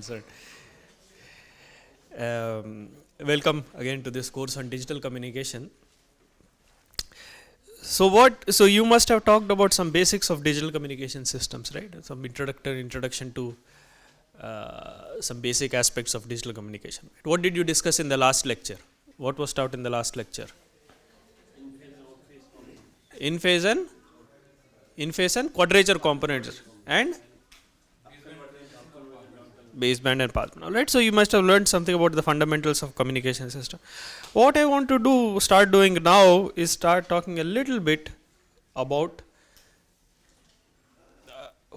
concerned. Welcome again to this course on digital communication. So you must have talked about some basics of digital communication systems, right? Some introduction to some basic aspects of digital communication. What did you discuss in the last lecture? What was taught in the last lecture? In phase and quadrature components and baseband and passband. Alright, so you must have learned something about the fundamentals of communication system. What I want to start doing now is start talking a little bit about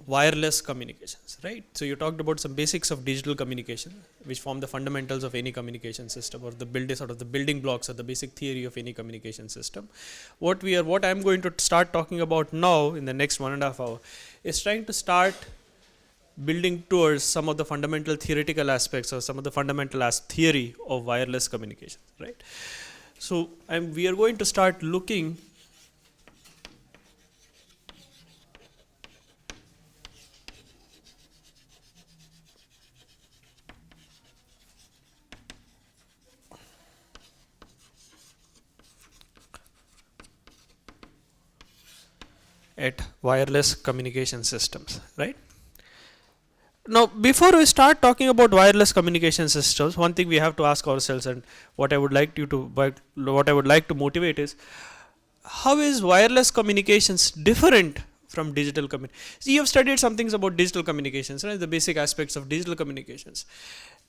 wireless communications, right? So you talked about some basics of digital communication, which form the fundamentals of any communication system, or the building blocks or the basic theory of any communication system. What I'm going to start talking about now in the next 1.5 hours is trying to start building towards some of the fundamental theoretical aspects or some of the fundamental theory of wireless communication, right? So we are going to start looking at wireless communication systems, right? Now, before we start talking about wireless communication systems, one thing we have to ask ourselves, and what I would like to motivate is, how is wireless communications different from digital communication? See, you have studied some things about digital communications, right? The basic aspects of digital communications.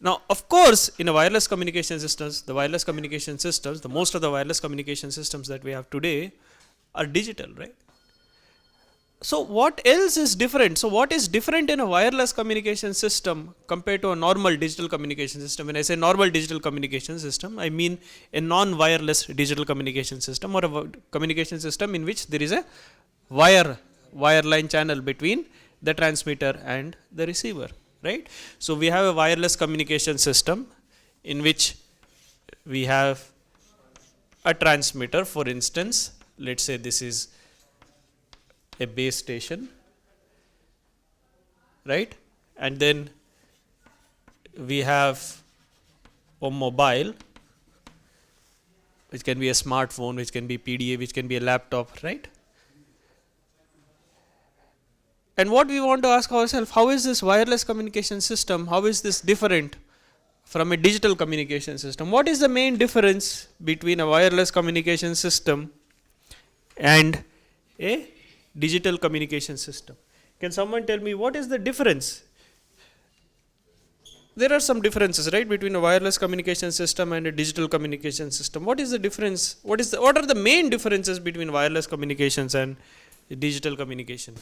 Now, of course, in a wireless communication systems, the most of the wireless communication systems that we have today are digital, right? So what else is different? So what is different in a wireless communication system compared to a normal digital communication system? When I say normal digital communication system, I mean a non-wireless digital communication system, or a communication system in which there is a wireline channel between the transmitter and the receiver, right? So we have a wireless communication system in which we have a transmitter. For instance, let's say this is a base station, right? And then we have a mobile, which can be a smartphone, which can be PDA, which can be a laptop, right? And what we want to ask ourselves, how is this wireless communication system, how is this different from a digital communication system? What is the main difference between a wireless communication system and a digital communication system? Can someone tell me what is the difference? There are some differences, right, between a wireless communication system and a digital communication system. What is the difference? What are the main differences between wireless communications and digital communication?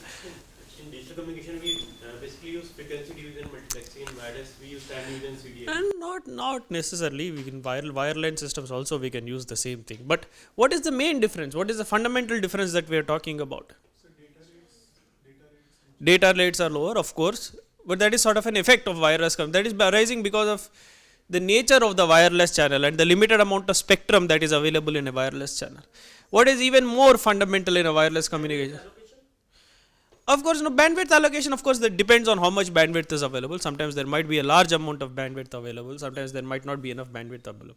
In digital communication, we basically use frequency division multiplexing. In wireless, we use time division CDMA. And not necessarily. We can wireline systems also we can use the same thing. But what is the main difference? What is the fundamental difference that we are talking about? Data rates are lower, of course, but that is sort of an effect of wireless that is arising because of the nature of the wireless channel and the limited amount of spectrum that is available in a wireless channel. What is even more fundamental in a wireless communication? Of course, bandwidth allocation, of course, that depends on how much bandwidth is available. Sometimes there might be a large amount of bandwidth available. Sometimes there might not be enough bandwidth available.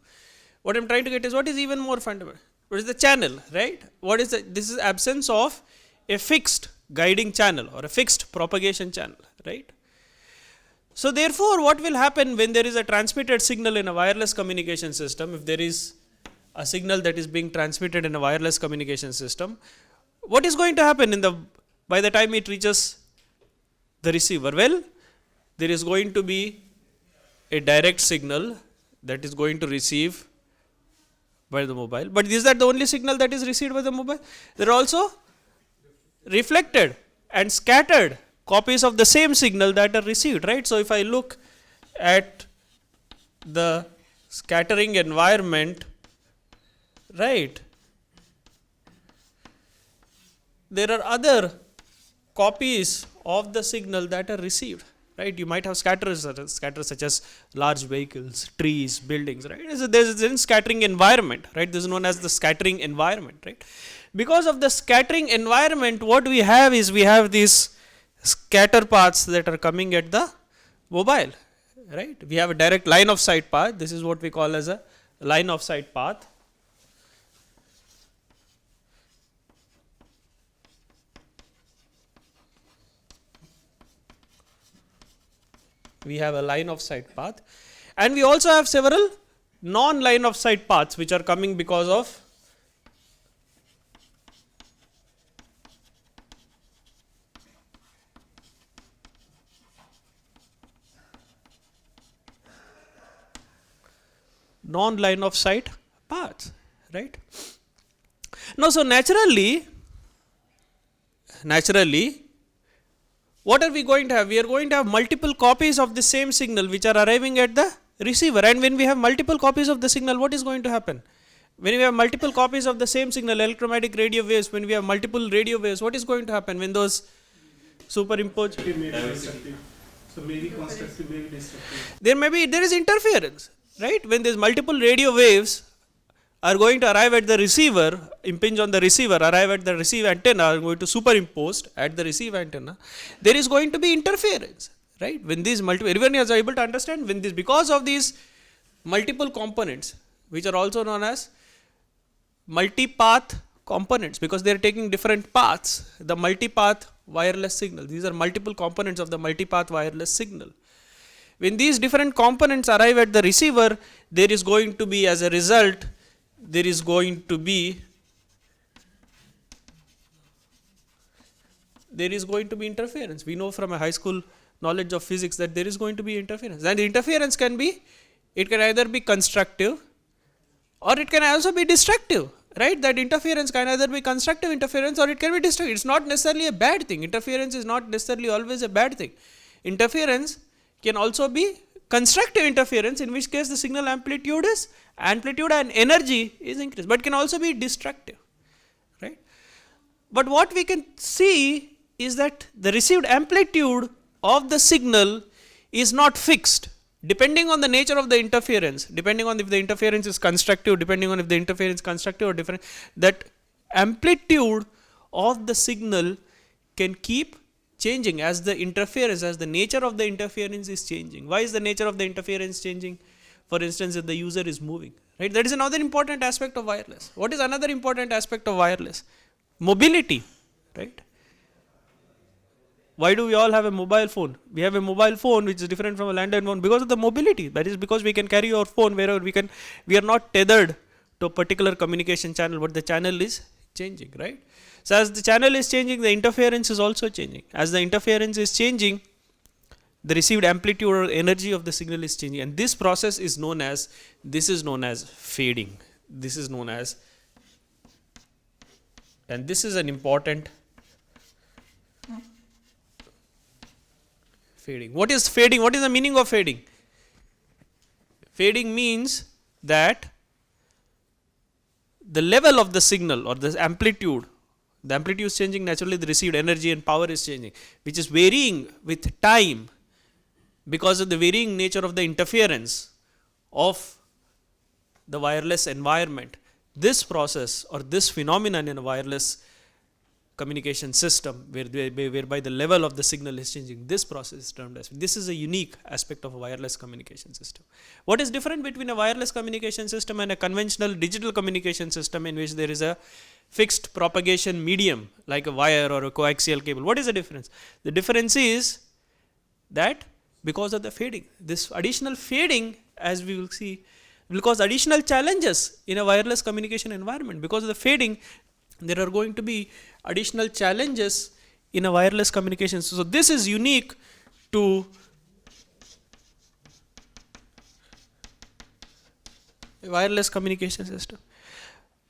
What I'm trying to get is, what is even more fundamental? What is the channel, right? This is absence of a fixed guiding channel or a fixed propagation channel, right? So therefore, what will happen when there is a transmitted signal in a wireless communication system? If there is a signal that is being transmitted in a wireless communication system, what is going to happen by the time it reaches the receiver? Well, there is going to be a direct signal that is going to receive by the mobile. But is that the only signal that is received by the mobile? There are also reflected and scattered copies of the same signal that are received, right? So if I look at the scattering environment, right, there are other copies of the signal that are received, right? You might have scatters such as large vehicles, trees, buildings, right? So there's a scattering environment, right? This is known as the scattering environment, right? Because of the scattering environment, what we have is these scatter paths that are coming at the mobile, right? We have a direct line of sight path. This is what we call as a line of sight path. We have a line of sight path, and we also have several non line of sight paths which are coming because of non line of sight paths, right? Now, so naturally, what are we going to have? We are going to have multiple copies of the same signal which are arriving at the receiver, and when we have multiple copies of the signal, what is going to happen? When we have multiple copies of the same signal, electromagnetic radio waves, when we have multiple radio waves, what is going to happen when those superimpose? It may be destructive. So maybe constructive, maybe destructive. There is interference, right? When there's multiple radio waves are going to arrive at the receiver, impinge on the receiver, arrive at the receive antenna, are going to superimpose at the receive antenna, there is going to be interference, right? When these multiple, everyone is able to understand, when this, because of these multiple components, which are also known as multipath components, because they are taking different paths, the multipath wireless signal, these are multiple components of the multipath wireless signal. When these different components arrive at the receiver, there is going to be, as a result, there is going to be interference. We know from a high school knowledge of physics that there is going to be interference, and the interference can be, it can either be constructive or it can also be destructive, right? That interference can either be constructive interference or it can be destructive. It's not necessarily a bad thing. Interference is not necessarily always a bad thing. Interference can also be constructive interference, in which case the signal amplitude and energy is increased, but can also be destructive, right? But what we can see is that the received amplitude of the signal is not fixed, depending on the nature of the interference, depending on if the interference is constructive, depending on if the interference is constructive or different, that amplitude of the signal can keep changing as the interference, as the nature of the interference is changing. Why is the nature of the interference changing? For instance, if the user is moving, right? That is another important aspect of wireless. What is another important aspect of wireless? Mobility, right? Why do we all have a mobile phone? We have a mobile phone which is different from a landline phone because of the mobility. That is because we can carry our phone wherever we can. We are not tethered to a particular communication channel, but the channel is changing, right? So as the channel is changing, the interference is also changing. As the interference is changing, the received amplitude or energy of the signal is changing, and this process is known as fading. This is known as, and this is an important fading. What is fading? What is the meaning of fading? Fading means that the level of the signal or the amplitude is changing, naturally the received energy and power is changing, which is varying with time because of the varying nature of the interference of the wireless environment. This process or this phenomenon in a wireless communication system, whereby the level of the signal is changing, this process is termed as, this is a unique aspect of a wireless communication system. What is different between a wireless communication system and a conventional digital communication system, in which there is a fixed propagation medium like a wire or a coaxial cable? What is the difference? The difference is that because of the fading, this additional fading, as we will see, will cause additional challenges in a wireless communication environment. Because of the fading, there are going to be additional challenges in a wireless communication. So this is unique to a wireless communication system.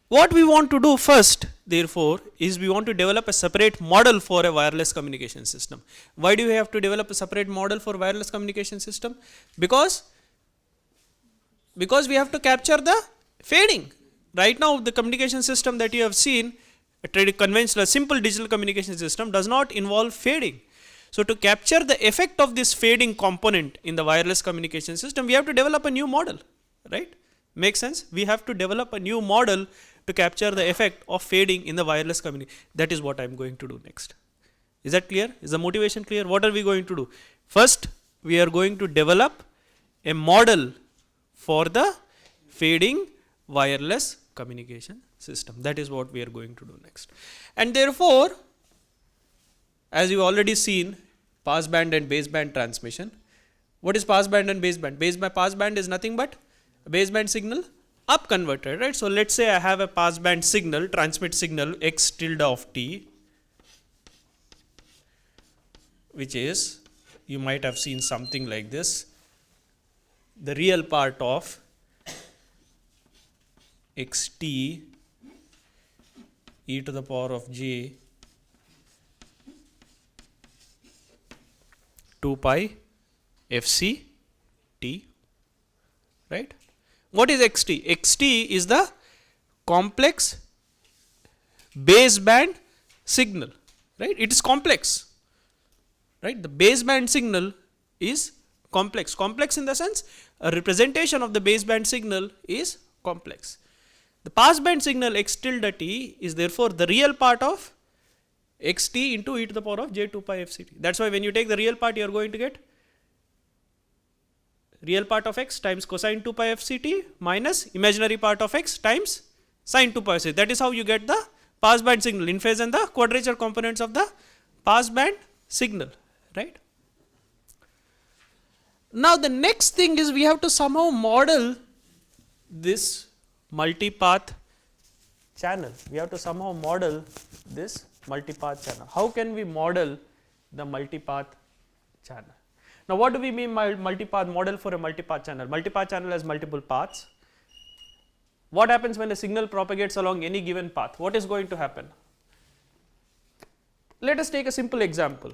What we want to do first, therefore, is we want to develop a separate model for a wireless communication system. Why do we have to develop a separate model for wireless communication system? Because we have to capture the fading. Right now, the communication system that you have seen, a conventional, simple digital communication system, does not involve fading. So to capture the effect of this fading component in the wireless communication system, we have to develop a new model, right? Make sense? We have to develop a new model to capture the effect of fading in the wireless communication. That is what I am going to do next. Is that clear? Is the motivation clear? What are we going to do? First, we are going to develop a model for the fading wireless communication system. That is what we are going to do next. And therefore, as you already seen, passband and baseband transmission. What is passband and baseband? Passband is nothing but a baseband signal up converted, right? So let's say I have a passband signal, transmit signal x tilde of t, which is, you might have seen something like this, the real part of xt e to the power of j 2 pi fc t, right? What is xt? xt is the complex baseband signal, right? It is complex, right? The baseband signal is complex. Complex in the sense a representation of the baseband signal is complex. The passband signal x tilde t is therefore the real part of xt into e to the power of j 2 pi fct. That's why when you take the real part, you are going to get real part of x times cosine 2 pi fct minus imaginary part of x times sine 2 pi fct. That is how you get the passband signal in phase and the quadrature components of the passband signal, right? Now the next thing is we have to somehow model this multipath channel. We have to somehow model this multipath channel. How can we model the multipath channel? Now what do we mean by multipath model for a multipath channel? Multipath channel has multiple paths. What happens when a signal propagates along any given path? What is going to happen? Let us take a simple example.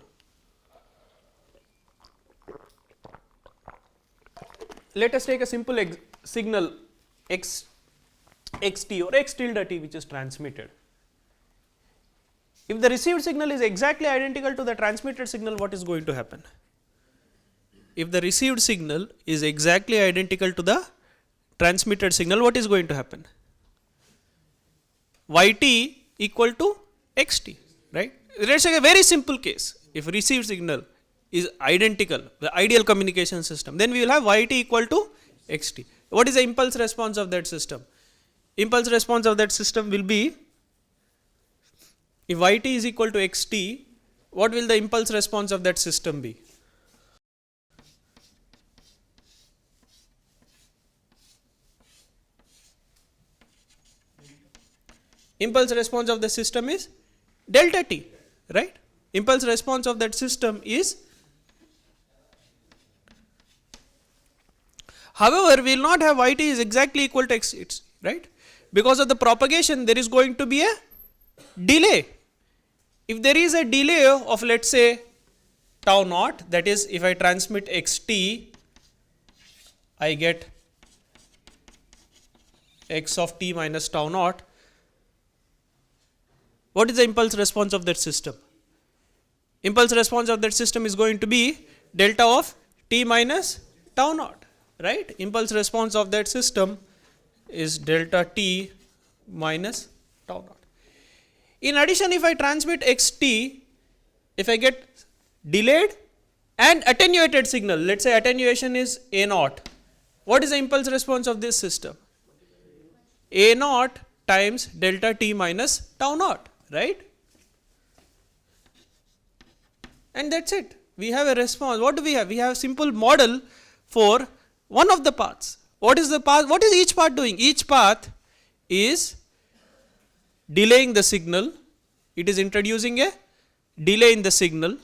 Let us take a simple signal xt or x tilde t which is transmitted. If the received signal is exactly identical to the transmitted signal, what is going to happen? If the received signal is exactly identical to the transmitted signal, what is going to happen? Yt equal to xt, right? Let's take a very simple case. If received signal is identical, the ideal communication system, then we will have yt equal to xt. What is the impulse response of that system? Impulse response of that system will be, if yt is equal to xt, what will the impulse response of that system be? Impulse response of the system is delta t, right? Impulse response of that system is, however, we will not have yt is exactly equal to xt, right? Because of the propagation, there is going to be a delay. If there is a delay of, let's say, tau naught, that is, if I transmit xt, I get x of t minus tau naught. What is the impulse response of that system? Impulse response of that system is going to be delta of t minus tau naught, right? Impulse response of that system is delta t minus tau naught. In addition, if I transmit xt, if I get delayed and attenuated signal, let's say attenuation is a naught, what is the impulse response of this system? A naught times delta t minus tau naught, right? And that's it. We have a response. What do we have? We have a simple model for one of the paths. What is the path? What is each path doing? Each path is delaying the signal. It is introducing a delay in the signal.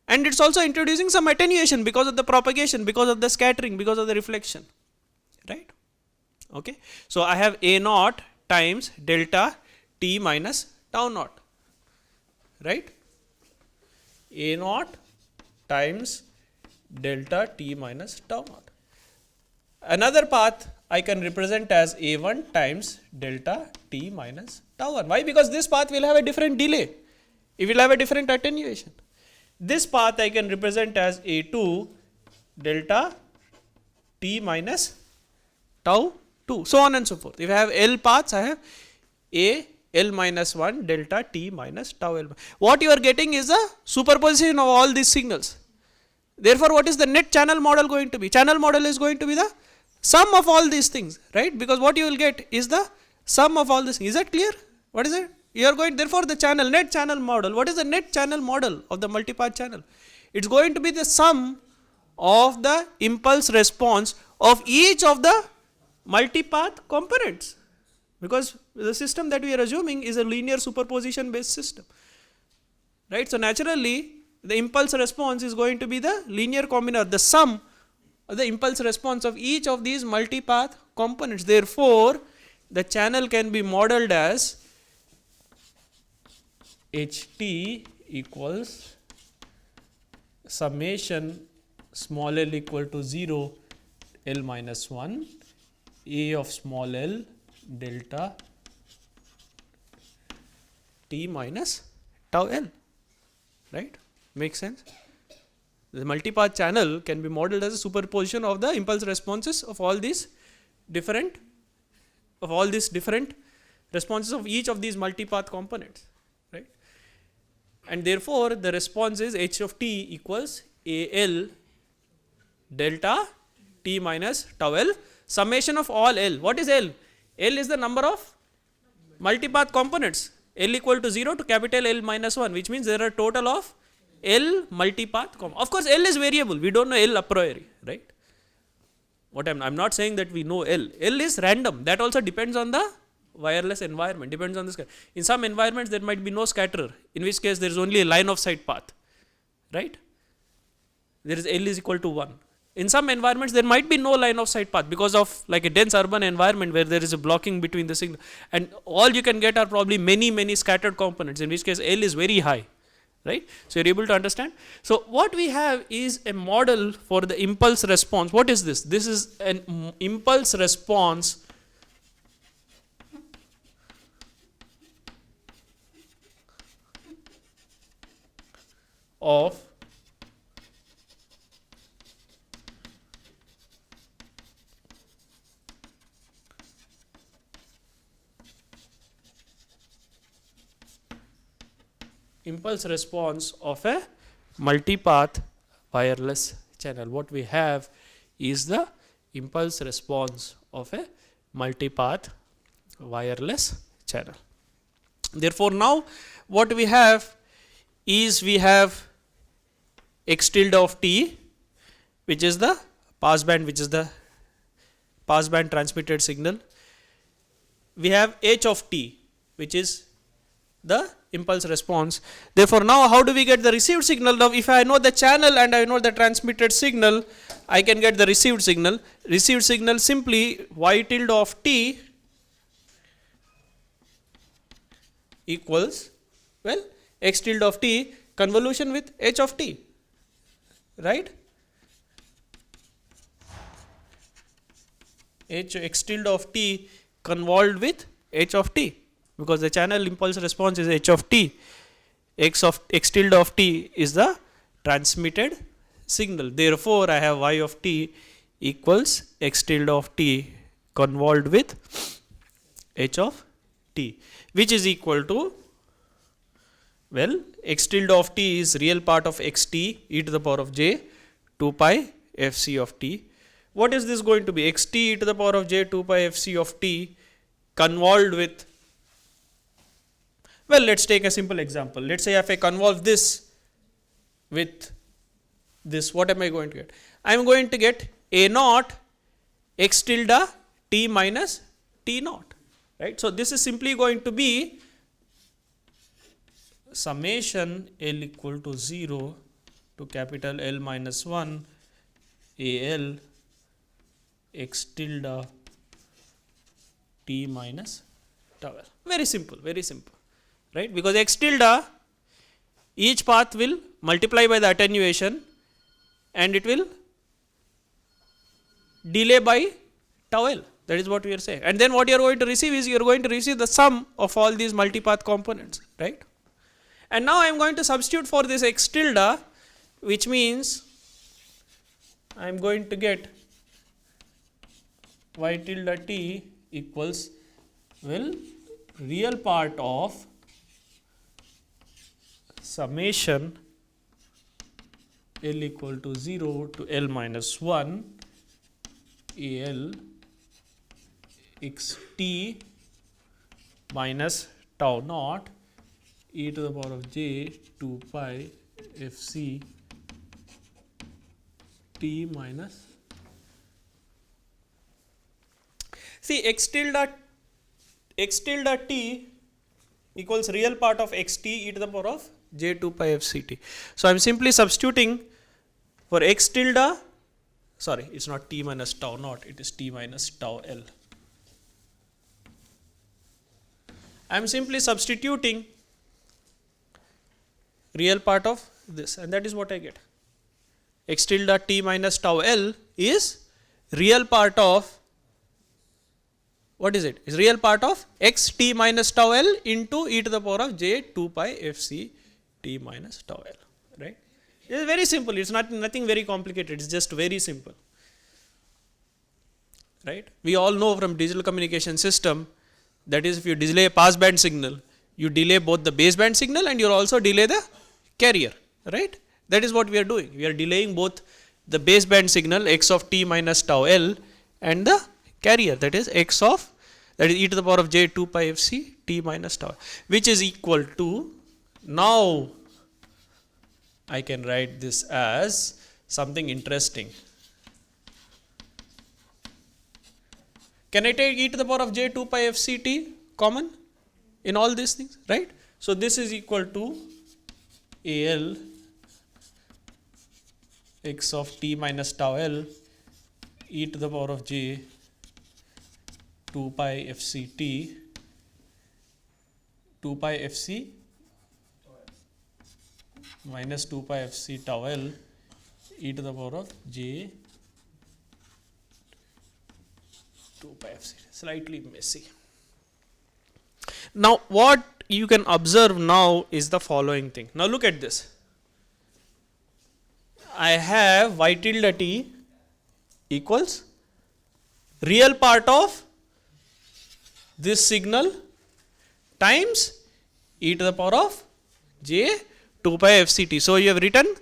And it's also introducing some attenuation because of the propagation, because of the scattering, because of the reflection, right? Okay. So I have a naught times delta t minus tau naught, right? A naught times delta t minus tau naught. Another path I can represent as a1 times delta t minus tau 1. Why? Because this path will have a different delay. It will have a different attenuation. This path I can represent as a2 delta t minus tau 2, so on and so forth. If I have L paths, I have a L minus 1 delta t minus tau L. What you are getting is a superposition of all these signals. Therefore, what is the net channel model going to be? Channel model is going to be the sum of all these things, right? Because what you will get is the sum of all this. Is that clear? What is it? You are going, therefore, the channel, net channel model. What is the net channel model of the multipath channel? It's going to be the sum of the impulse response of each of the multipath components. Because the system that we are assuming is a linear superposition based system. Right? So naturally, the impulse response is going to be the linear combinator, the sum of the impulse response of each of these multipath components. Therefore, the channel can be modeled as HT equals summation small l equal to 0 L minus 1 A of small l delta T minus tau L, right? Makes sense? The multipath channel can be modeled as a superposition of the impulse responses of all these different responses of each of these multipath components, right? And therefore, the response is H of t equals AL delta T minus tau L summation of all L. What is L? L is the number of multipath components. L equal to 0 to capital L minus 1, which means there are total of L multipath components. Of course, L is variable. We don't know L a priori, right? What I'm not saying that we know L. L is random. That also depends on the wireless environment, depends on the in some environments there might be no scatterer, in which case there is only a line of sight path, right? There is L is equal to 1. In some environments there might be no line of sight path because of like a dense urban environment where there is a blocking between the signal, and all you can get are probably many scattered components, in which case L is very high, right? So you're able to understand. So what we have is a model for the impulse response. What is this? This is an impulse response of impulse response of a multipath wireless channel. What we have is the impulse response of a multipath wireless channel. Therefore, now what we have is we have x tilde of t, which is the passband, transmitted signal. We have h of t, which is the impulse response. Therefore, now how do we get the received signal? Now, if I know the channel and I know the transmitted signal, I can get the received signal. Received signal simply y tilde of t equals, well, x tilde of t convolution with h of t, right? X tilde of t convolved with h of t, because the channel impulse response is h of t. X tilde of t is the transmitted signal. Therefore, I have y of t equals x tilde of t convolved with h of t, which is equal to, well, x tilde of t is real part of xt e to the power of j 2 pi fc of t. What is this going to be? Xt e to the power of j 2 pi fc of t convolved with, well, let's take a simple example. Let's say if I convolve this with this, what am I going to get? I am going to get a naught x tilde t minus t naught, right? So this is simply going to be summation L equal to 0 to capital L minus 1 AL x tilde t minus tau L. Very simple, right? Because x tilde, each path will multiply by the attenuation and it will delay by tau L. That is what we are saying. And then what you are going to receive is you are going to receive the sum of all these multipath components, right? And now I am going to substitute for this x tilde, which means I am going to get y tilde t equals, well, real part of summation L equal to 0 to L minus 1 AL xt minus tau naught e to the power of j 2 pi fc t minus. See, x tilde t equals real part of xt e to the power of j 2 pi fct. So, I am simply substituting for x tilde, sorry, it is not t minus tau naught, it is t minus tau L. I am simply substituting real part of this, and that is what I get. X tilde t minus tau L is real part of, what is it? It's real part of x t minus tau L into e to the power of j 2 pi fc t minus tau L, right? It is very simple. It's nothing very complicated. It's just very simple, right? We all know from digital communication system, that is, if you delay a passband signal, you delay both the baseband signal and you also delay the carrier, right? That is what we are doing. We are delaying both the baseband signal x of t minus tau L and the carrier, that is x of, that is e to the power of j 2 pi fc t minus tau, which is equal to, now I can write this as something interesting. Can I take e to the power of j 2 pi fc t common in all these things, right? So, this is equal to AL x of t minus tau L e to the power of j 2 pi fc t 2 pi fc minus 2 pi fc tau L e to the power of j 2 pi fc. Slightly messy. Now, what you can observe now is the following thing. Now, look at this. I have y tilde t equals real part of this signal times e to the power of j 2 pi fct. So, you have written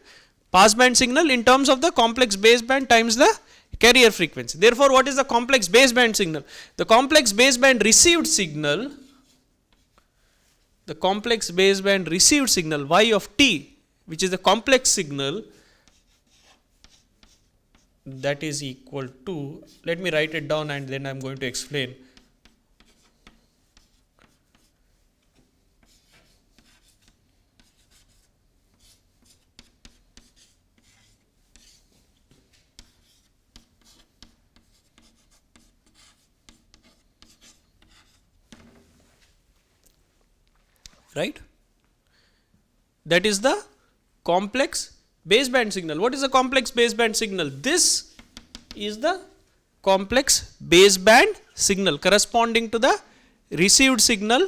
passband signal in terms of the complex baseband times the carrier frequency. Therefore, what is the complex baseband signal? The complex baseband received signal, the complex baseband received signal y of t, which is the complex signal, that is equal to, let me write it down and then I am going to explain. Right? That is the complex baseband signal. What is the complex baseband signal? This is the complex baseband signal corresponding to the received signal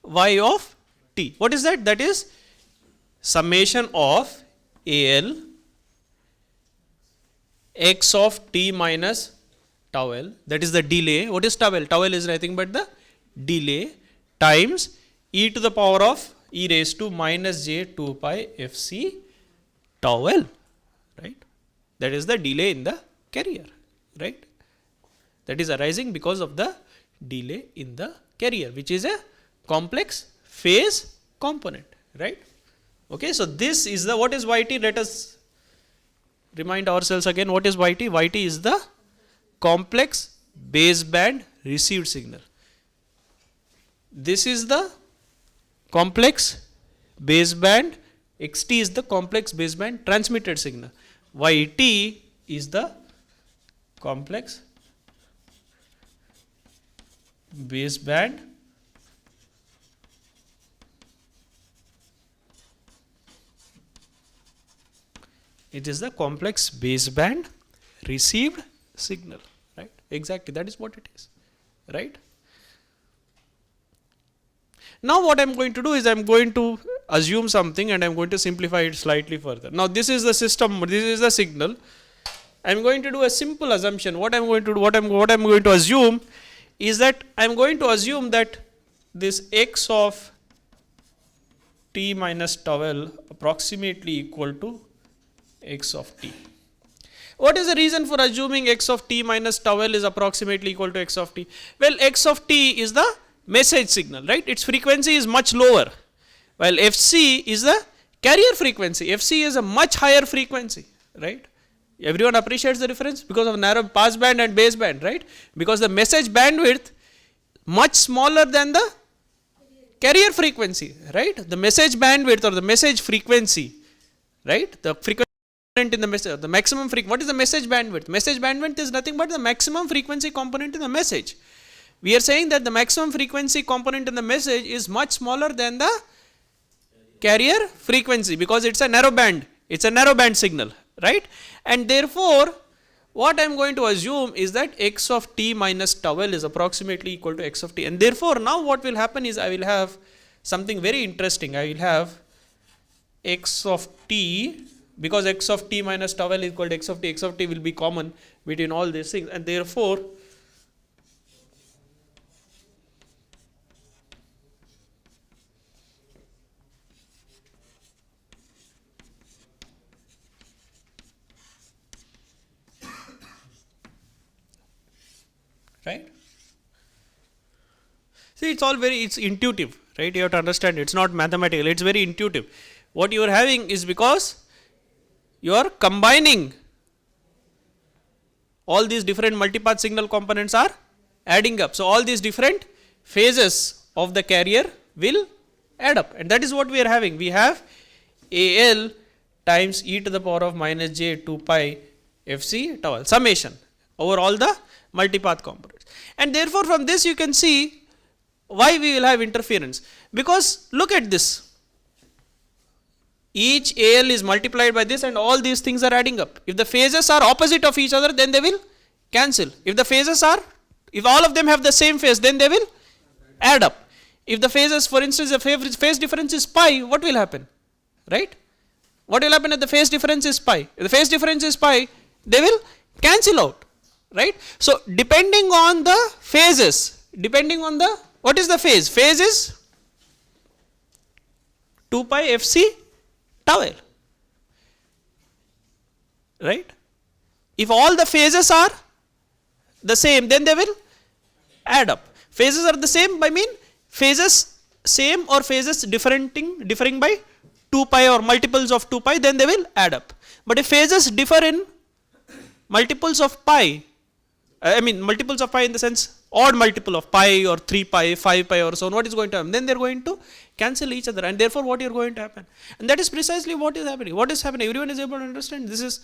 y of t. What is that? That is summation of AL x of t minus tau L, that is the delay. What is tau L? Tau L is nothing but the delay times e to the power of e raised to minus j 2 pi fc tau L, right? That is the delay in the carrier, right? That is arising because of the delay in the carrier, which is a complex phase component, right? Okay, so this is the, what is yt? Let us remind ourselves again, what is yt? Yt is the complex baseband received signal. This is the complex baseband, xt is the complex baseband transmitted signal, yt is the complex baseband it is the complex baseband received signal, right? Exactly, that is what it is, right? Now, what I am going to do is I am going to assume something and I am going to simplify it slightly further. Now, this is the system, this is the signal. I am going to do a simple assumption. What I am going to do, what I am going to assume is that I am going to assume that this x of t minus tau L approximately equal to x of t. What is the reason for assuming x of t minus tau L is approximately equal to x of t? Well, x of t is the message signal, right? Its frequency is much lower, while fc is the carrier frequency. Fc is a much higher frequency, right? Everyone appreciates the difference because of narrow pass band and base band, right? Because the message bandwidth much smaller than the carrier frequency, right? The message bandwidth or the message frequency, right? The frequency in the message, the maximum frequency. What is the message bandwidth? Message bandwidth is nothing but the maximum frequency component in the message. We are saying that the maximum frequency component in the message is much smaller than the carrier frequency because it's a narrow band. It's a narrow band signal, right? And therefore, what I am going to assume is that x of t minus tau L is approximately equal to x of t. And therefore, now what will happen is I will have something very interesting. I will have x of t, because x of t minus tau L is equal to x of t will be common between all these things, and therefore right. See, it's intuitive, right? You have to understand it's not mathematical, it's very intuitive. What you are having is because you are combining all these different multipath signal components are adding up. So, all these different phases of the carrier will add up, and that is what we are having. We have AL times e to the power of minus j 2 pi fc tau L, summation over all the multipath components. And therefore, from this you can see why we will have interference, because look at this. Each AL is multiplied by this and all these things are adding up. If the phases are opposite of each other, then they will cancel. If the phases are, if all of them have the same phase, then they will add up. If the phases, for instance, the phase difference is pi, what will happen? Right? What will happen if the phase difference is pi? If the phase difference is pi, they will cancel out. Right? So, depending on the phases, depending on the, what is the phase? Phase is 2 pi fc tau L, right? If all the phases are the same, then they will add up. Phases are the same, I mean phases same or phases differing by 2 pi or multiples of 2 pi, then they will add up. But if phases differ in multiples of pi, I mean multiples of pi in the sense odd multiple of pi or 3 pi, 5 pi or so on, what is going to happen? Then they are going to cancel each other, and therefore what is going to happen? And that is precisely what is happening. What is happening? Everyone is able to understand this is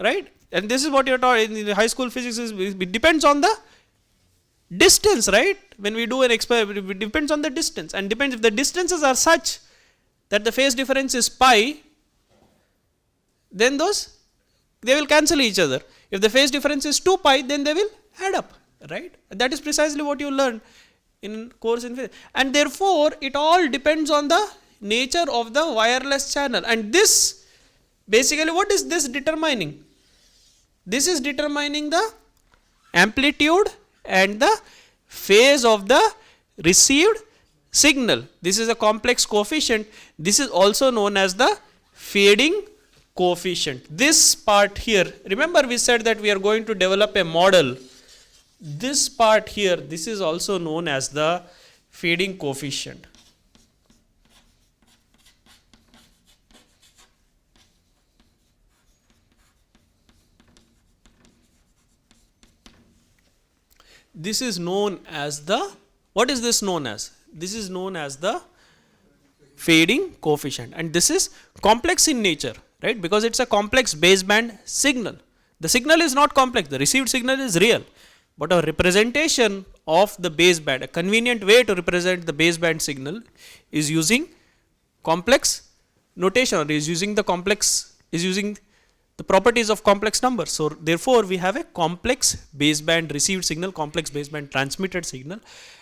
right, and this is what you are taught in the high school physics. It depends on the distance, right? When we do an experiment, it depends on the distance, and depends if the distances are such that the phase difference is pi, then those they will cancel each other. If the phase difference is 2 pi, then they will add up, right? That is precisely what you learn in course in physics, and therefore it all depends on the nature of the wireless channel. And this basically, what is this determining? This is determining the amplitude and the phase of the received signal. This is a complex coefficient. This is also known as the fading coefficient. This part here, remember we said that we are going to develop a model. This part here, this is also known as the fading coefficient. This is known as the, what is this known as? This is known as the fading coefficient, and this is complex in nature, right? Because it's a complex baseband signal. The signal is not complex, the received signal is real, but a representation of the baseband, a convenient way to represent the baseband signal is using complex notation, or is using the complex, is using the properties of complex numbers. So therefore we have a complex baseband received signal, complex baseband transmitted signal,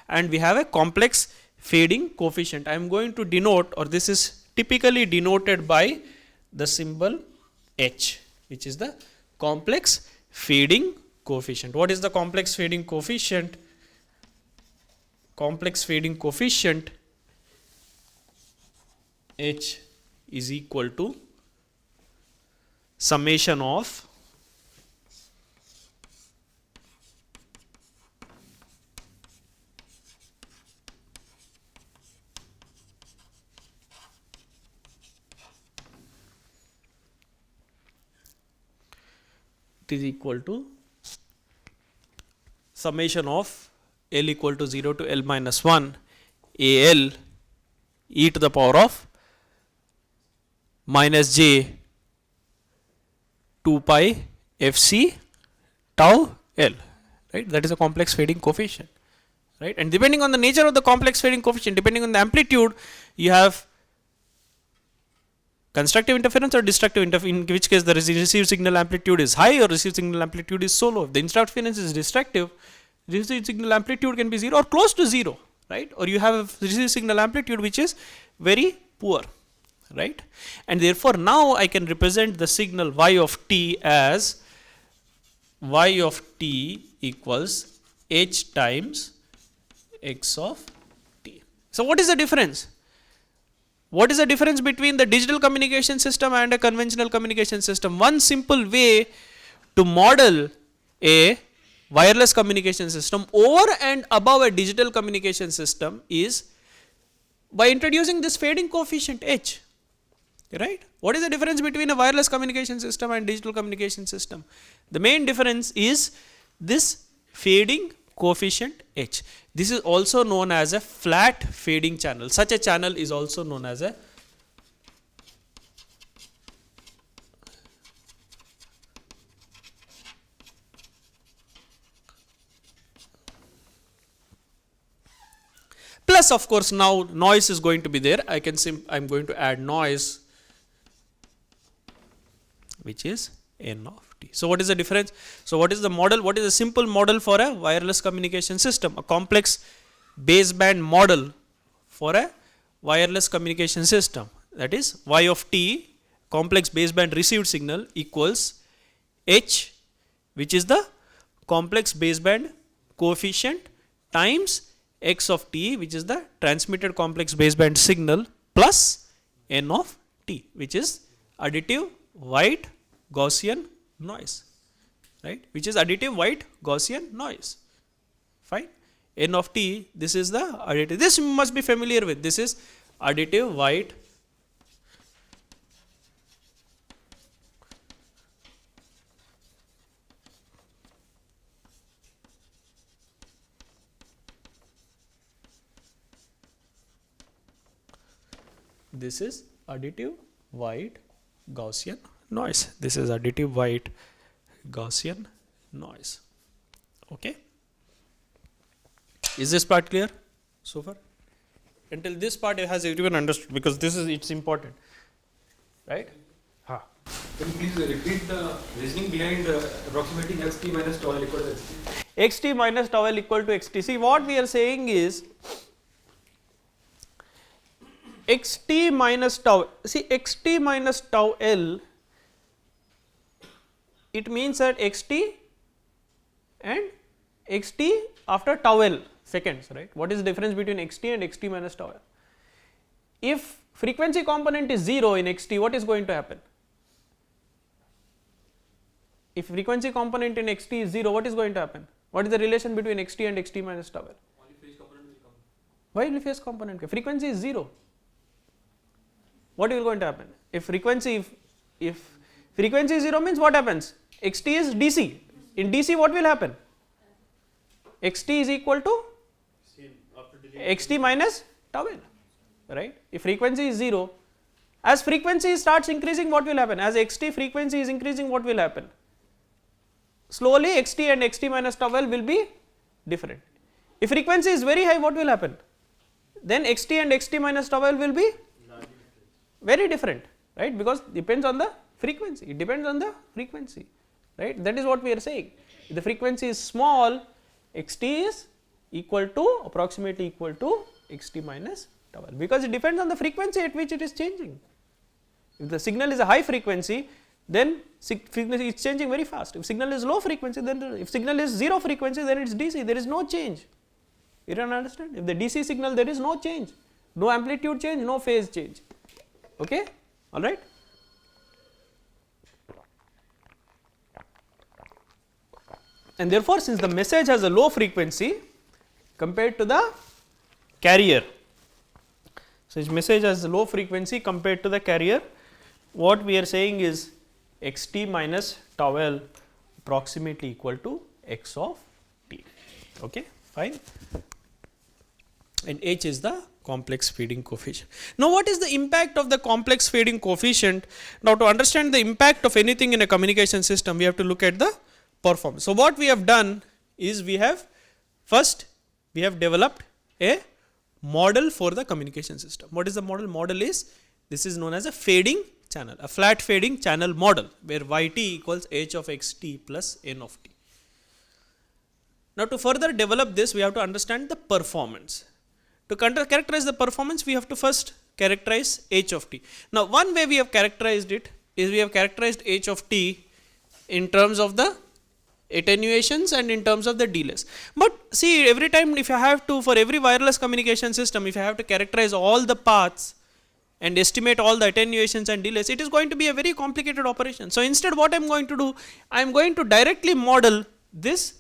and we have a complex fading coefficient. I am going to denote, or this is typically denoted by the symbol H, which is the complex fading coefficient. What is the complex fading coefficient? Complex fading coefficient H is equal to summation of it is equal to summation of L equal to 0 to L minus 1 AL e to the power of minus j 2 pi fc tau L, right? That is a complex fading coefficient, right? And depending on the nature of the complex fading coefficient, depending on the amplitude, you have constructive interference or destructive interference, in which case the received signal amplitude is high or received signal amplitude is so low. If the interference is destructive, received signal amplitude can be 0 or close to 0, right? Or you have a received signal amplitude which is very poor, right? And therefore now I can represent the signal y of t as y of t equals h times x of t. So what is the difference? What is the difference between the digital communication system and a conventional communication system? One simple way to model a wireless communication system over and above a digital communication system is by introducing this fading coefficient h, right? What is the difference between a wireless communication system and digital communication system? The main difference is this fading coefficient h. This is also known as a flat fading channel. Such a channel is also known as a plus, of course, now noise is going to be there. I am going to add noise, which is n of t. So what is the difference? So what is the model? What is the simple model for a wireless communication system? A complex baseband model for a wireless communication system. That is y of t, complex baseband received signal, equals h, which is the complex baseband coefficient, times x of t, which is the transmitted complex baseband signal, plus n of t, which is additive white Gaussian noise, right? Which is additive white Gaussian noise. Fine. N of t, this is the additive. This you must be familiar with. This is additive white this is additive white Gaussian noise. This is additive white Gaussian noise. Okay. Is this part clear so far? Until this part it has everyone understood, because this is, it's important, right? Ha. Can you please repeat the reasoning behind approximating xt minus tau L equal to xt? Xt minus tau L equal to xt. See, what we are saying is xt minus tau. See, xt minus tau L, it means that xt and xt after tau L seconds, right? What is the difference between xt and xt minus tau L? If frequency component is 0 in xt, what is going to happen? If frequency component in xt is 0, what is going to happen? What is the relation between xt and xt minus tau L? Only phase component will come. Why only phase component? Frequency is 0. What is going to happen? If frequency is 0 means what happens? Xt is DC. In DC what will happen? Xt is equal to xt minus tau L, right? If frequency is 0, as frequency starts increasing, what will happen? As xt frequency is increasing, what will happen? Slowly xt and xt minus tau L will be different. If frequency is very high, what will happen? Then xt and xt minus tau L will be very different, right? Because depends on the frequency. It depends on the frequency, right? That is what we are saying. If the frequency is small, xt is equal to, approximately equal to xt minus tau L, because it depends on the frequency at which it is changing. If the signal is a high frequency, then frequency is changing very fast. If signal is low frequency, then if signal is 0 frequency, then it's DC. There is no change. You don't understand? If the DC signal, there is no change, no amplitude change, no phase change. Okay, all right. and therefore, since the message has a low frequency compared to the carrier, so its message has a low frequency compared to the carrier, what we are saying is x t minus tau l approximately equal to x of t. Okay, fine. And h is the complex fading coefficient. Now, what is the impact of the complex fading coefficient? Now, to understand the impact of anything in a communication system, we have to look at the performance. So, what we have done is we have first we have developed a model for the communication system. What is the model? Model is, this is known as a fading channel, a flat fading channel model, where yt equals h of x t plus n of t. Now, to further develop this, we have to understand the performance. To characterize the performance, we have to first characterize h of t. Now, one way we have characterized it is we have characterized h of t in terms of the attenuations and in terms of the delays. But see, every time if I have to, for every wireless communication system, if I have to characterize all the paths and estimate all the attenuations and delays, it is going to be a very complicated operation. So, instead what I am going to do, I am going to directly model this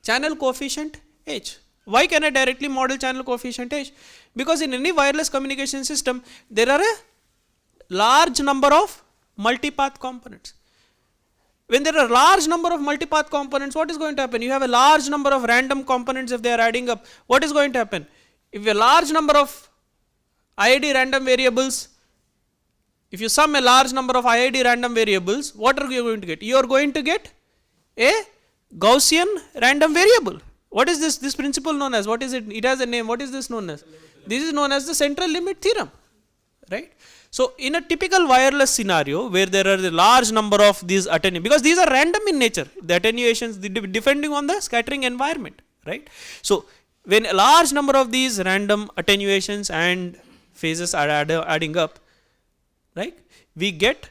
channel coefficient h. Why can I directly model channel coefficient h? Because in any wireless communication system, there are a large number of multipath components. When there are a large number of multipath components, what is going to happen? You have a large number of random components. If they are adding up, what is going to happen? If a large number of IID random variables, if you sum a large number of IID random variables, what are you going to get? You are going to get a Gaussian random variable. What is this? This principle known as, what is it? It has a name. What is this known as? This is known as the central limit theorem, right? So, in a typical wireless scenario where there are a large number of these attenuations, because these are random in nature, the attenuations depending on the scattering environment, right? So, when a large number of these random attenuations and phases are adding up, right, we get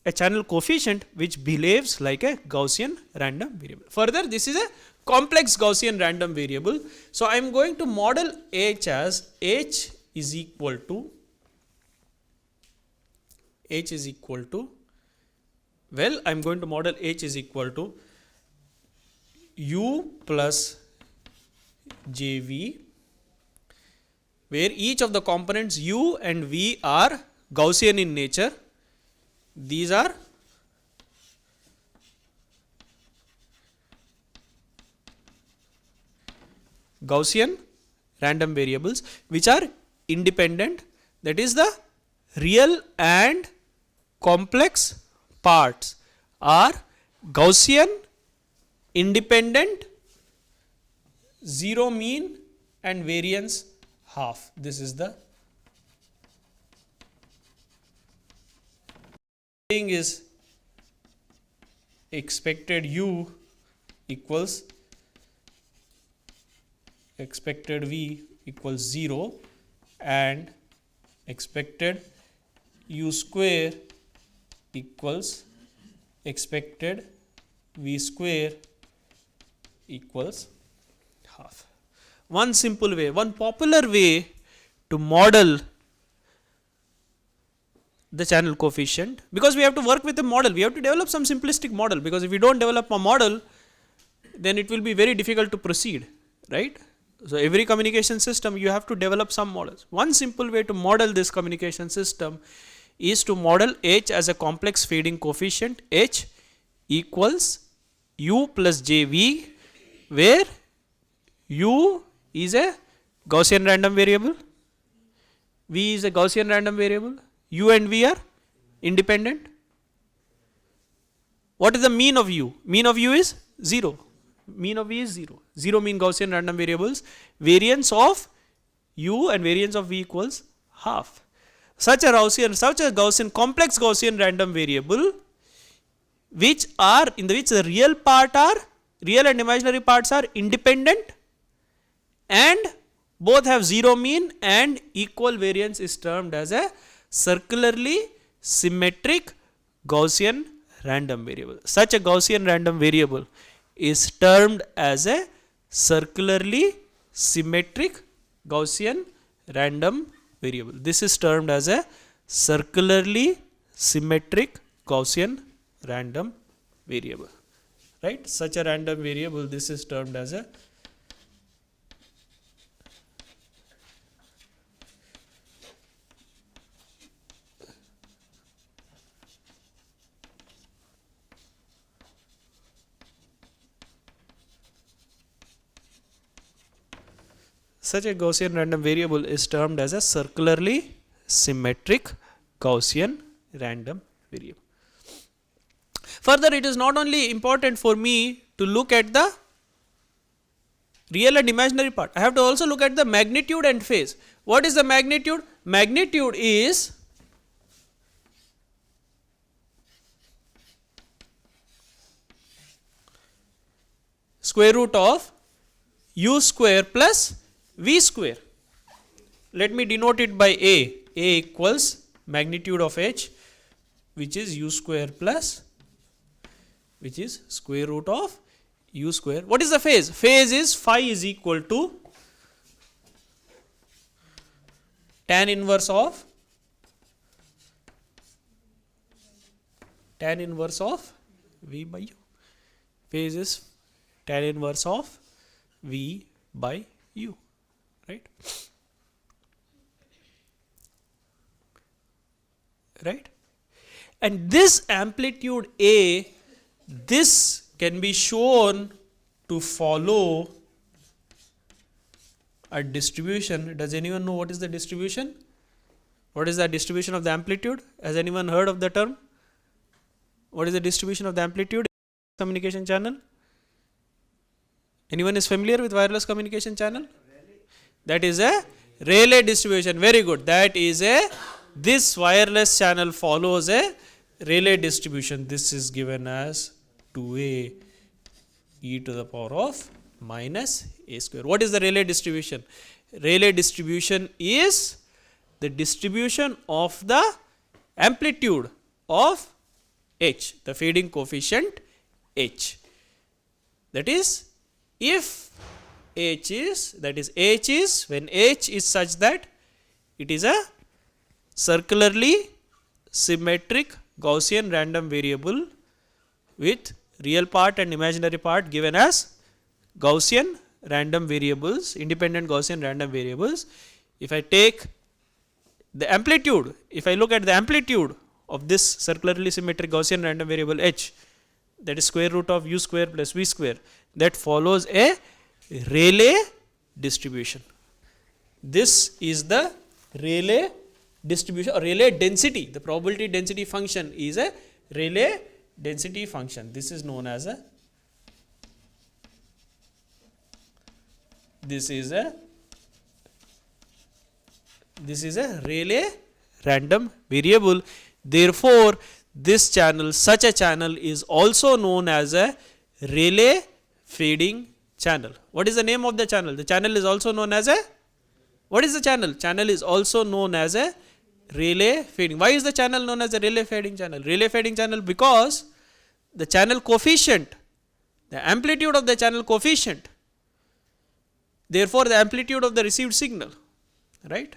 a channel coefficient which behaves like a Gaussian random variable. Further, this is a complex Gaussian random variable. So, I am going to model h as h is equal to well, I am going to model h is equal to u plus jv, where each of the components u and v are Gaussian in nature. These are Gaussian random variables which are independent, that is the real and complex parts are Gaussian, independent, zero mean and variance half. This is the thing is expected u equals expected v equals 0 and expected u square equals expected v square equals half. One simple way, one popular way to model the channel coefficient, because we have to work with a model, we have to develop some simplistic model, because if we don't develop a model, then it will be very difficult to proceed, right? So, every communication system you have to develop some models. One simple way to model this communication system is to model h as a complex fading coefficient, h equals u plus jv, where u is a Gaussian random variable, v is a Gaussian random variable, u and v are independent. What is the mean of u? Mean of u is 0. Mean of v is 0. 0 mean Gaussian random variables. Variance of u and variance of v equals half. Such a Gaussian complex Gaussian random variable, which are in which the real and imaginary parts are independent and both have 0 mean and equal variance, is termed as a circularly symmetric Gaussian random variable. Such a Gaussian random variable is termed as a circularly symmetric Gaussian random variable. This is termed as a circularly symmetric Gaussian random variable, right? Such a random variable, this is termed as a such a Gaussian random variable is termed as a circularly symmetric Gaussian random variable. Further, it is not only important for me to look at the real and imaginary part, I have to also look at the magnitude and phase. What is the magnitude? Magnitude is square root of u square plus v square. Let me denote it by a. A equals magnitude of h, which is u square plus, which is square root of u square. What is the phase? Phase is phi is equal to tan inverse of v by u. Phase is tan inverse of v by u, right? Right? And this amplitude A, this can be shown to follow a distribution. Does anyone know what is the distribution? What is the distribution of the amplitude? Has anyone heard of the term? What is the distribution of the amplitude communication channel? Anyone is familiar with wireless communication channel? That is a Rayleigh distribution. Very good. That is this wireless channel follows a Rayleigh distribution. This is given as 2a e to the power of minus a square. What is the Rayleigh distribution? Rayleigh distribution is the distribution of the amplitude of h, the fading coefficient h. That is, if h is when h is such that it is a circularly symmetric Gaussian random variable with real part and imaginary part given as Gaussian random variables, independent Gaussian random variables. If I take the amplitude, if I look at the amplitude of this circularly symmetric Gaussian random variable h, that is square root of u square plus v square, that follows a Rayleigh distribution. This is the Rayleigh distribution or Rayleigh density. The probability density function is a Rayleigh density function. This is known as a Rayleigh random variable. Therefore, this channel, such a channel, is also known as a Rayleigh fading channel. What is the name of the channel? The channel is also known as a, what is the channel? Channel is also known as a Rayleigh fading. Why is the channel known as a Rayleigh fading channel? Rayleigh fading channel because the channel coefficient, the amplitude of the channel coefficient, therefore the amplitude of the received signal, right,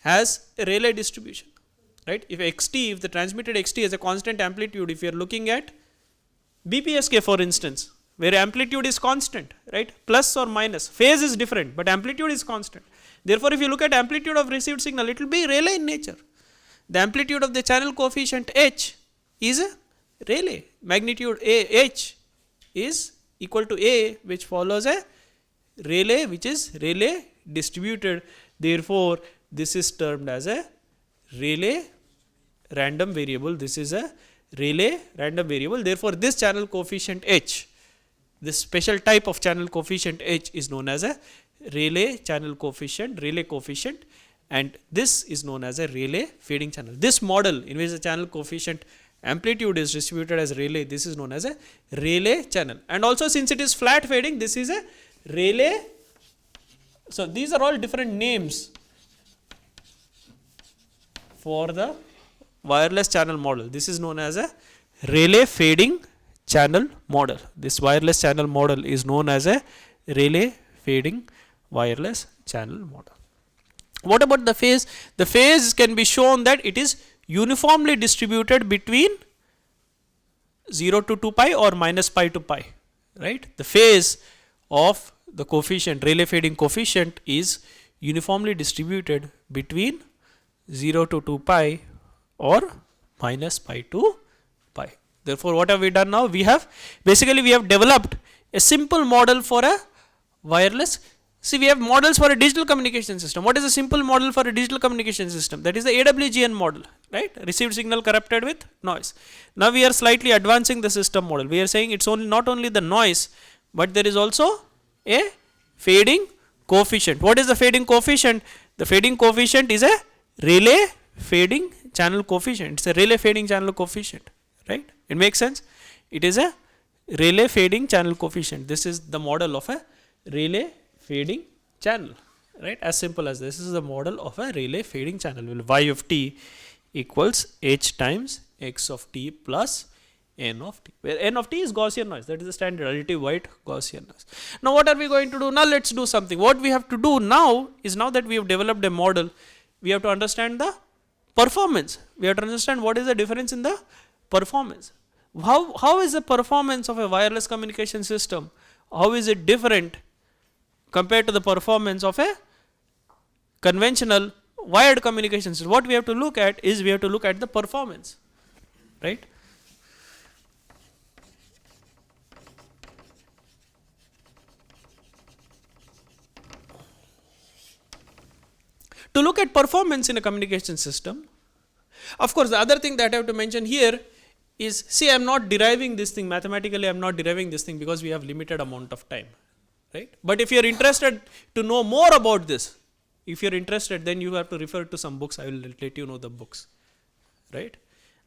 has a Rayleigh distribution, right? If xt, if the transmitted xt has a constant amplitude, if you are looking at BPSK for instance, where amplitude is constant, right, plus or minus, phase is different, but amplitude is constant. Therefore, if you look at amplitude of received signal, it will be Rayleigh in nature. The amplitude of the channel coefficient h is a Rayleigh. Magnitude h is equal to a, which follows a Rayleigh, which is Rayleigh distributed. Therefore, this is termed as a Rayleigh random variable. This is a Rayleigh random variable. Therefore, this channel coefficient h, this special type of channel coefficient h, is known as a Rayleigh channel coefficient, Rayleigh coefficient, and this is known as a Rayleigh fading channel. This model in which the channel coefficient amplitude is distributed as Rayleigh, this is known as a Rayleigh channel. And also, since it is flat fading, this is a Rayleigh. So, these are all different names for the wireless channel model. This is known as a Rayleigh fading channel model. This wireless channel model is known as a Rayleigh fading wireless channel model. What about the phase? The phase can be shown that it is uniformly distributed between 0 to 2 pi or minus pi to pi, right? The phase of the coefficient, Rayleigh fading coefficient, is uniformly distributed between 0 to 2 pi or minus pi to pi. Therefore, what have we done now? We have developed a simple model for a wireless. See, we have models for a digital communication system. What is a simple model for a digital communication system? That is the AWGN model, right? Received signal corrupted with noise. Now we are slightly advancing the system model. We are saying it's only not only the noise, but there is also a fading coefficient. What is the fading coefficient? The fading coefficient is a Rayleigh fading channel coefficient. It's a Rayleigh fading channel coefficient, right? It makes sense. It is a Rayleigh fading channel coefficient. This is the model of a Rayleigh fading channel, right? As simple as this is the model of a Rayleigh fading channel. Well, y of t equals h times x of t plus n of t, where n of t is Gaussian noise. That is the standard additive white Gaussian noise. Now what are we going to do? Now let's do something. What we have to do now is, now that we have developed a model, we have to understand the performance. We have to understand what is the difference in the performance. How is the performance of a wireless communication system? How is it different compared to the performance of a conventional wired communication system? What we have to look at is, we have to look at the performance, right? To look at performance in a communication system, of course, the other thing that I have to mention here is, see, I am not deriving this thing mathematically. I am not deriving this thing because we have limited amount of time, right? But if you are interested to know more about this, if you are interested, then you have to refer to some books. I will let you know the books, right?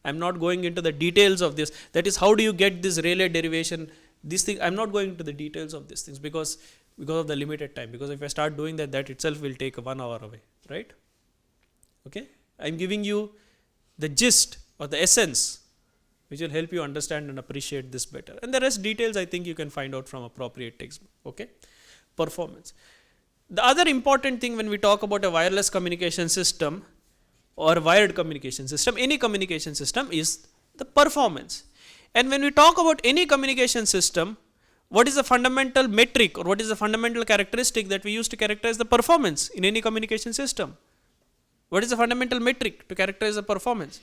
I am not going into the details of this. That is, how do you get this Rayleigh derivation? This thing, I am not going into the details of these things because of the limited time. Because if I start doing that, that itself will take 1 hour away, right? Okay, I am giving you the gist or the essence, which will help you understand and appreciate this better. And the rest details, I think you can find out from appropriate textbook. Okay, performance. The other important thing when we talk about a wireless communication system or wired communication system, any communication system, is the performance. And when we talk about any communication system, what is the fundamental metric or what is the fundamental characteristic that we use to characterize the performance in any communication system? What is the fundamental metric to characterize the performance?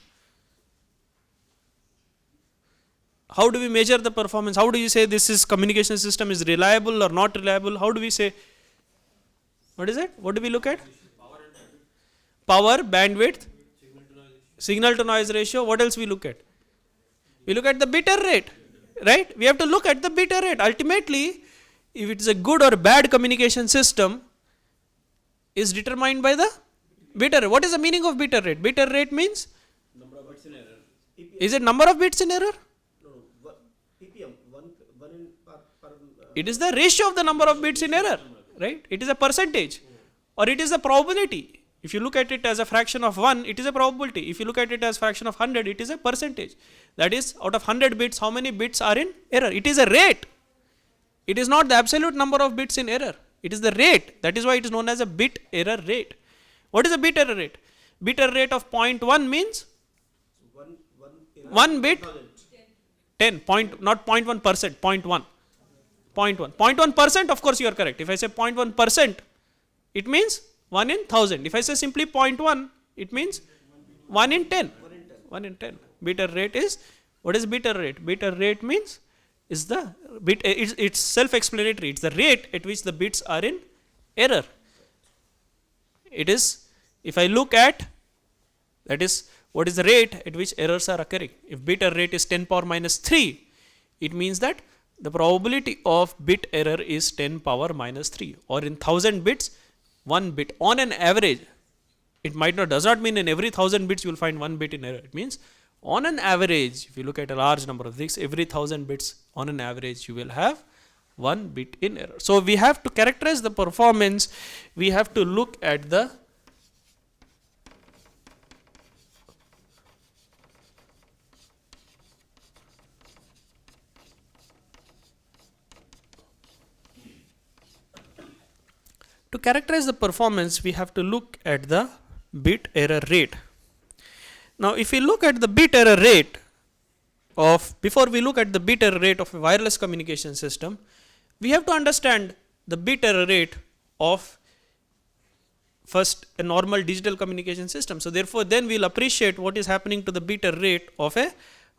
How do we measure the performance? How do you say this is communication system is reliable or not reliable? How do we say? What is it? What do we look at? Power, bandwidth, signal to noise ratio. What else we look at? We look at the bit error rate, right? We have to look at the bit error rate. Ultimately, if it is a good or bad communication system, is determined by the bit error. What is the meaning of bit error rate? Bit error rate means? Number of bits in error. Is it number of bits in error? No, ppm, one in per It is the ratio of the number of bits in error, right? It is a percentage or it is a probability. If you look at it as a fraction of 1, it is a probability. If you look at it as fraction of 100, it is a percentage. That is, out of 100 bits, how many bits are in error? It is a rate. It is not the absolute number of bits in error. It is the rate. That is why it is known as a bit error rate. What is a bit error rate? Bit error rate of 0.1 means 1 bit 10 point, not 0.1%, 0.1. 0.1. 0.1%, of course you are correct. If I say 0.1%, it means 1 in 1000. If I say simply 0.1, it means 1 in 10. 1 in 10. Bit error rate is, what is bit error rate? Bit error rate means, is the bit, it's self-explanatory. It's the rate at which the bits are in error. It is, if I look at, that is, what is the rate at which errors are occurring? If bit error rate is 10 power minus 3, it means that the probability of bit error is 10 power minus 3, or in 1000 bits, 1 bit. On an average, it might not, does not mean in every 1000 bits you will find 1 bit in error. It means on an average, if you look at a large number of things, every 1000 bits on an average you will have 1 bit in error. So we have to characterize the performance, we have to look at the to characterize the performance, we have to look at the bit error rate. Now if we look at the bit error rate, before we look at the bit error rate of a wireless communication system, we have to understand the bit error rate of first a normal digital communication system. So therefore then we'll appreciate what is happening to the bit error rate of a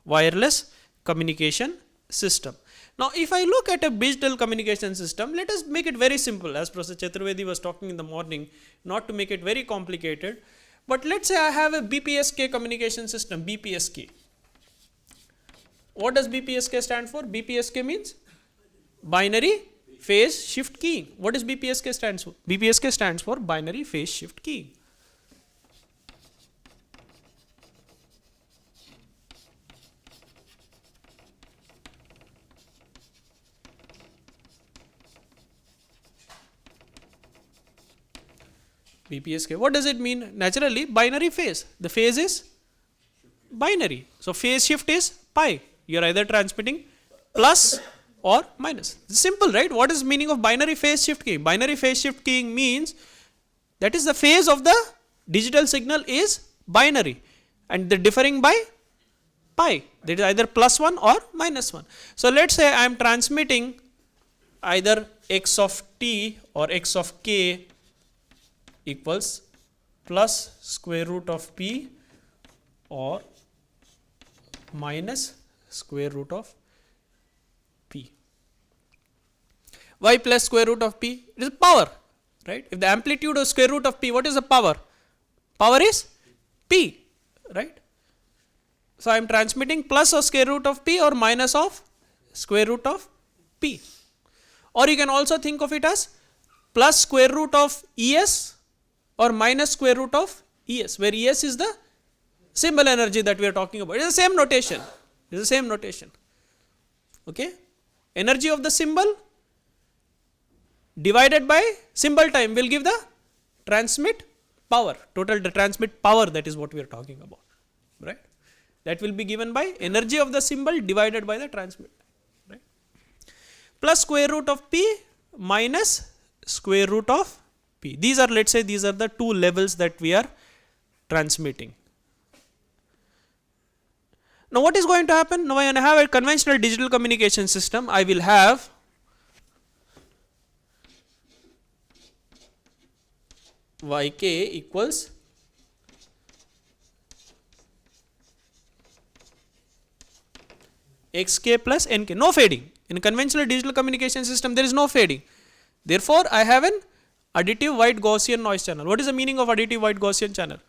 wireless communication system. Now if I look at a digital communication system, let us make it very simple, as Professor Chaturvedi was talking in the morning, not to make it very complicated, but let's say I have a BPSK communication system, BPSK. What does BPSK stand for? BPSK means binary phase shift keying. What does BPSK stands for? BPSK stands for binary phase shift keying. BPSK. What does it mean? Naturally, binary phase. The phase is binary. So phase shift is pi. You are either transmitting plus or minus. It's simple, right? What is the meaning of binary phase shift keying? Binary phase shift keying means that is the phase of the digital signal is binary and they're differing by pi. That is either plus 1 or minus 1. So let's say I am transmitting either x of t or x of k equals plus square root of p or minus square root of p. Why plus square root of p? It is power, right? If the amplitude of square root of p, what is the power? Power is p, right? So I am transmitting plus of square root of p or minus of square root of p. Or you can also think of it as plus square root of es or minus square root of es, where es is the symbol energy that we are talking about. It is the same notation. It is the same notation. Okay? Energy of the symbol divided by symbol time will give the transmit power. Total transmit power, that is what we are talking about. Right? That will be given by energy of the symbol divided by the transmit time. Right? Plus square root of p minus square root of p. These are, let's say, these are the two levels that we are transmitting. Now what is going to happen? Now when I have a conventional digital communication system, I will have yk equals xk plus nk. No fading. In a conventional digital communication system, there is no fading. Therefore, I have an additive white Gaussian noise channel. What is the meaning of additive white Gaussian channel?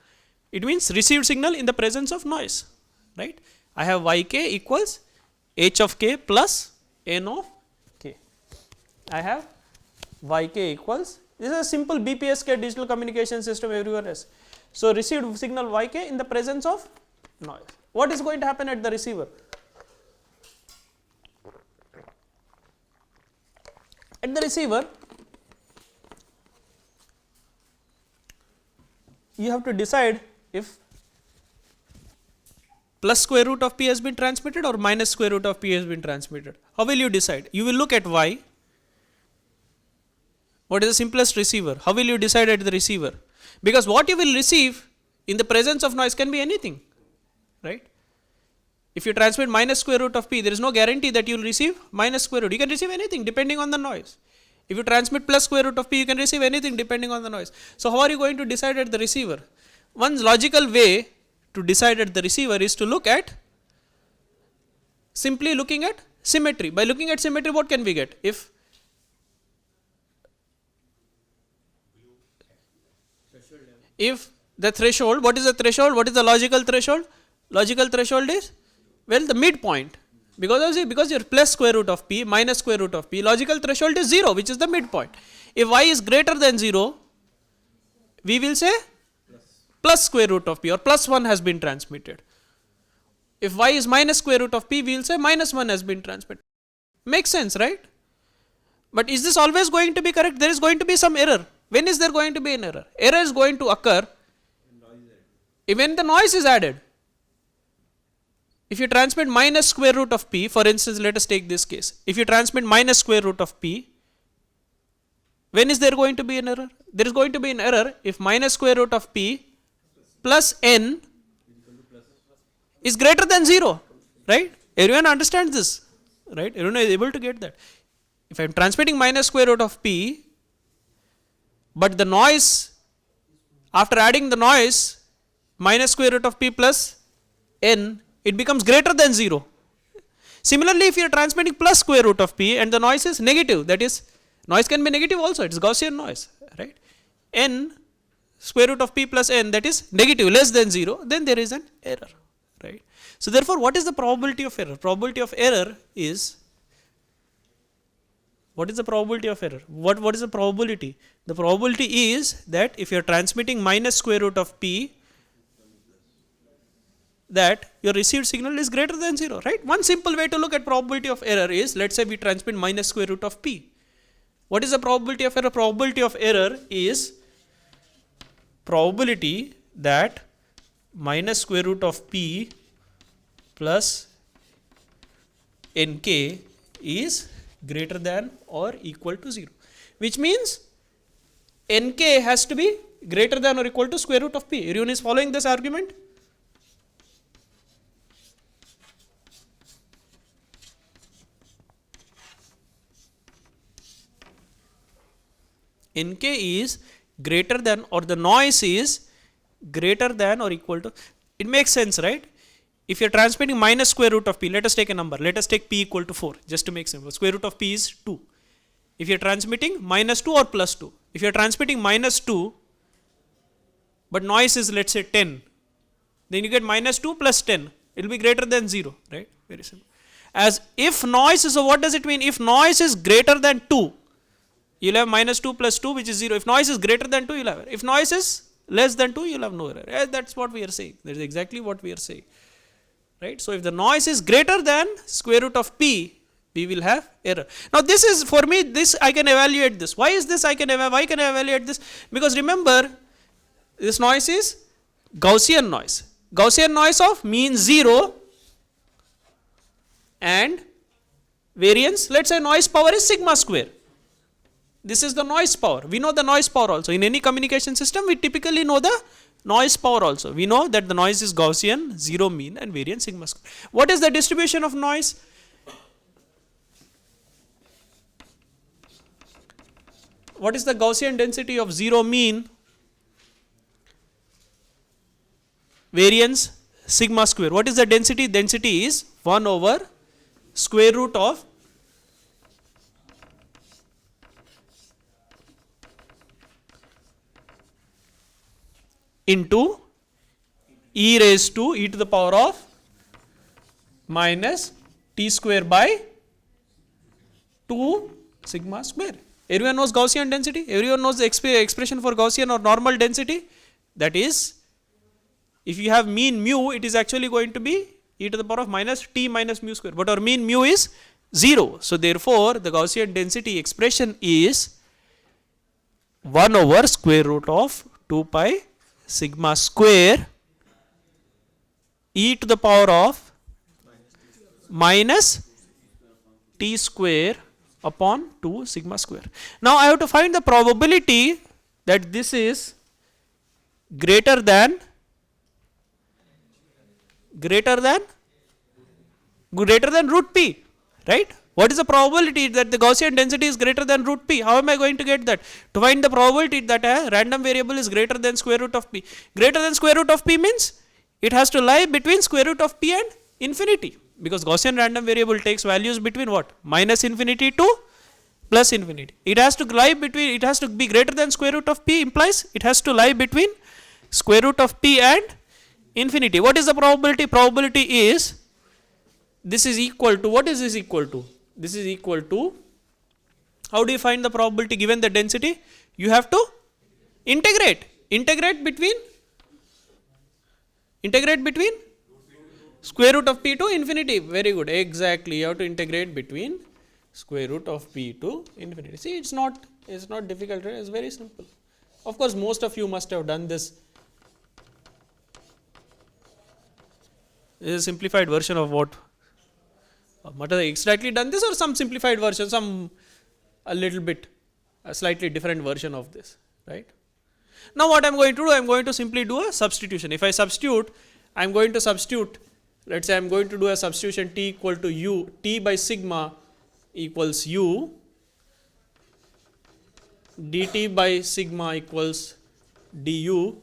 It means received signal in the presence of noise, right? I have yk equals h of k plus n of k. I have yk equals, this is a simple BPSK digital communication system everywhere else. So received signal yk in the presence of noise. What is going to happen at the receiver? At the receiver, you have to decide if plus square root of p has been transmitted or minus square root of p has been transmitted. How will you decide? You will look at y. What is the simplest receiver? How will you decide at the receiver? Because what you will receive in the presence of noise can be anything, right? If you transmit minus square root of p, there is no guarantee that you will receive minus square root. You can receive anything depending on the noise. If you transmit plus square root of p, you can receive anything depending on the noise. So how are you going to decide at the receiver? One logical way to decide at the receiver is to look at, simply looking at symmetry. By looking at symmetry, what can we get? If the threshold, what is the threshold? What is the logical threshold? Logical threshold is, well, the midpoint. Because you are plus square root of p minus square root of p, logical threshold is 0, which is the midpoint. If y is greater than 0, we will say plus square root of p or plus 1 has been transmitted. If y is minus square root of p, we will say minus 1 has been transmitted. Makes sense, right? But is this always going to be correct? There is going to be some error. When is there going to be an error? Error is going to occur when the noise is added. If you transmit minus square root of p, for instance, let us take this case. If you transmit minus square root of p, when is there going to be an error? There is going to be an error if minus square root of p plus n is greater than 0, right? Everyone understands this, right? Everyone is able to get that. If I am transmitting minus square root of p, but the noise, after adding the noise, minus square root of p plus n, it becomes greater than 0. Similarly, if you are transmitting plus square root of p and the noise is negative, that is, noise can be negative also, it is Gaussian noise, right? N square root of p plus n, that is negative, less than 0, then there is an error, right? So therefore, what is the probability of error? Probability of error is, what is the probability of error? What is the probability? The probability is that if you are transmitting minus square root of p, that your received signal is greater than 0, right? One simple way to look at probability of error is, let's say we transmit minus square root of p. What is the probability of error? Probability of error is probability that minus square root of p plus nk is greater than or equal to 0, which means nk has to be greater than or equal to square root of p. Everyone is following this argument? Nk is greater than, or the noise is greater than or equal to, it makes sense, right? If you are transmitting minus square root of p, let us take a number, let us take p equal to 4, just to make simple. Square root of p is 2. If you are transmitting minus 2 or plus 2, if you are transmitting minus 2, but noise is, let's say, 10, then you get minus 2 plus 10, it will be greater than 0, right? Very simple. As if noise is, so what does it mean? If noise is greater than 2, you will have minus 2 plus 2, which is 0. If noise is greater than 2, you will have error. If noise is less than 2, you will have no error. That is what we are saying. That is exactly what we are saying. Right? So if the noise is greater than square root of p, we will have error. Now this is, for me, this I can evaluate this. Why is this why can I evaluate this? Because remember, this noise is Gaussian noise. Gaussian noise of mean 0 and variance, let's say noise power is sigma square. This is the noise power. We know the noise power also. In any communication system, we typically know the noise power also. We know that the noise is Gaussian, 0 mean and variance sigma square. What is the distribution of noise? What is the Gaussian density of 0 mean, variance, sigma square? What is the density? Density is 1 over square root of into e raised to e to the power of minus t square by 2 sigma square. Everyone knows Gaussian density? Everyone knows the expression for Gaussian or normal density? That is, if you have mean mu, it is actually going to be e to the power of minus t minus mu square. But our mean mu is 0. So therefore, the Gaussian density expression is 1 over square root of 2 pi sigma square e to the power of minus t square upon 2 sigma square. Now I have to find the probability that this is greater than root p, right? What is the probability that the Gaussian density is greater than root p? How am I going to get that? To find the probability that a random variable is greater than square root of p. Greater than square root of p means it has to lie between square root of p and infinity, because Gaussian random variable takes values between what? Minus infinity to plus infinity. It has to lie between, it has to be greater than square root of p, implies it has to lie between square root of p and infinity. What is the probability? Probability is, this is equal to, what is this equal to? This is equal to, how do you find the probability given the density? You have to integrate between square root of p to infinity. Very good, exactly. You have to integrate between square root of p to infinity. See, it's not difficult, right? It's very simple. Of course, most of you must have done this. This is a simplified version of what exactly done this, or some simplified version, a little bit, a slightly different version of this, right? Now what I am going to do, I am going to simply do a substitution. If I substitute, I am going to substitute, let's say I'm going to do a substitution t equal to u, t by sigma equals u, dt by sigma equals du.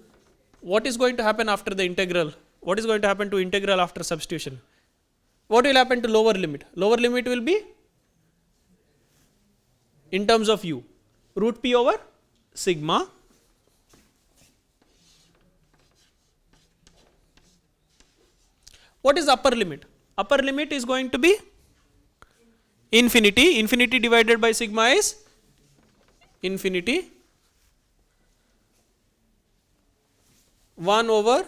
What is going to happen after the integral? What is going to happen to integral after substitution? What will happen to lower limit? Lower limit will be in terms of u, root p over sigma what is the upper limit? Upper limit is going to be infinity. Infinity divided by sigma is infinity 1 over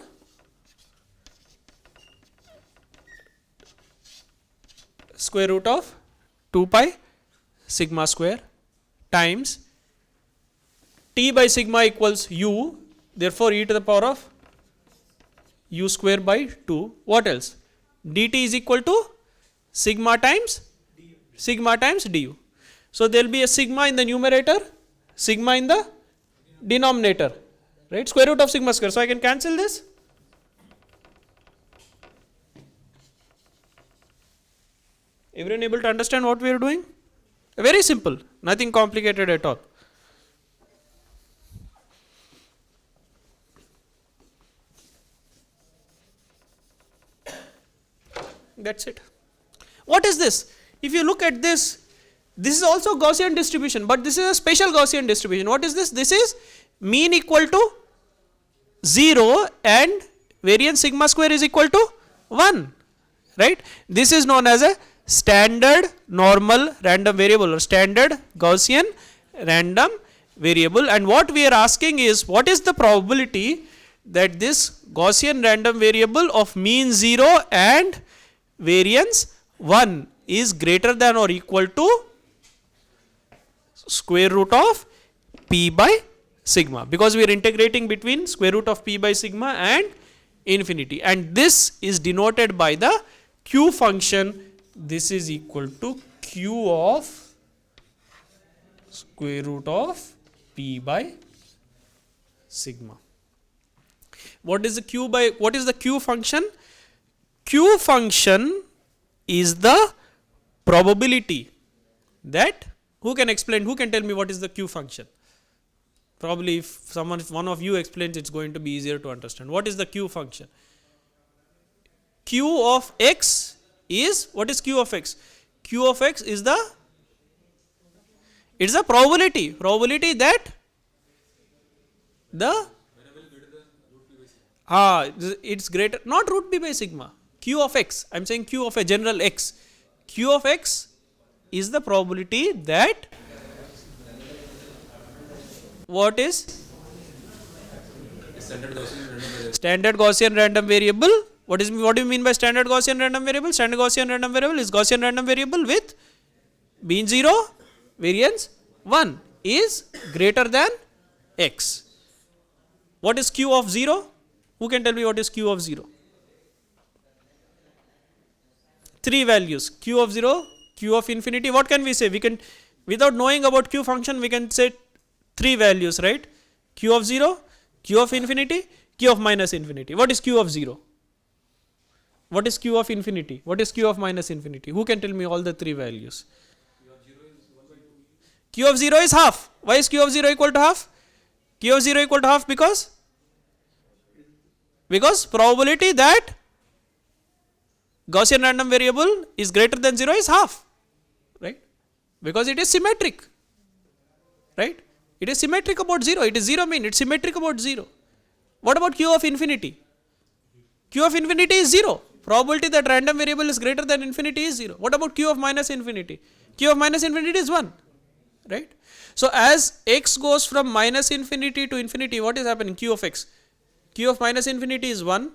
square root of 2 pi sigma square times t by sigma equals u, therefore e to the power of u square by 2. What else? Dt is equal to sigma times du. So there will be a sigma in the numerator, sigma in the denominator, right? Square root of sigma square. So I can cancel this. Everyone able to understand what we are doing? Very simple, nothing complicated at all. That's it. What is this? If you look at this, this is also Gaussian distribution, but this is a special Gaussian distribution. What is this? This is mean equal to 0 and variance sigma square is equal to 1, right? This is known as a standard normal random variable or standard Gaussian random variable, and what we are asking is what is the probability that this Gaussian random variable of mean 0 and variance 1 is greater than or equal to square root of p by sigma, because we are integrating between square root of p by sigma and infinity, and this is denoted by the q function. This is equal to q of square root of p by sigma. What is the q function? Q function is the probability that, who can explain, who can tell me what is the q function? Probably if one of you explains, it's going to be easier to understand. What is the q function? Q of x is, what is q of x? Q of x is the, it's a probability that the it's greater, not root p by sigma, q of x, I am saying q of a general x. Q of x is the probability that, what is? Standard Gaussian random variable. What do you mean by standard Gaussian random variable? Standard Gaussian random variable is Gaussian random variable with mean 0, variance 1 is greater than x. What is q of 0? Who can tell me what is q of 0? 3 values, q of 0, q of infinity. What can we say? We can, without knowing about q function, we can say 3 values, right? Q of 0, q of infinity, q of minus infinity. What is q of 0? What is q of infinity? What is q of minus infinity? Who can tell me all the 3 values? Q of 0 is half. Why is q of 0 equal to half? Q of 0 equal to half because probability that Gaussian random variable is greater than 0 is half, right? Because it is symmetric, right? It is symmetric about 0. It is 0 mean, it is symmetric about 0. What about q of infinity? Q of infinity is 0. Probability that random variable is greater than infinity is 0. What about q of minus infinity? Q of minus infinity is 1, right? So as x goes from minus infinity to infinity, what is happening? Q of x. Q of minus infinity is 1.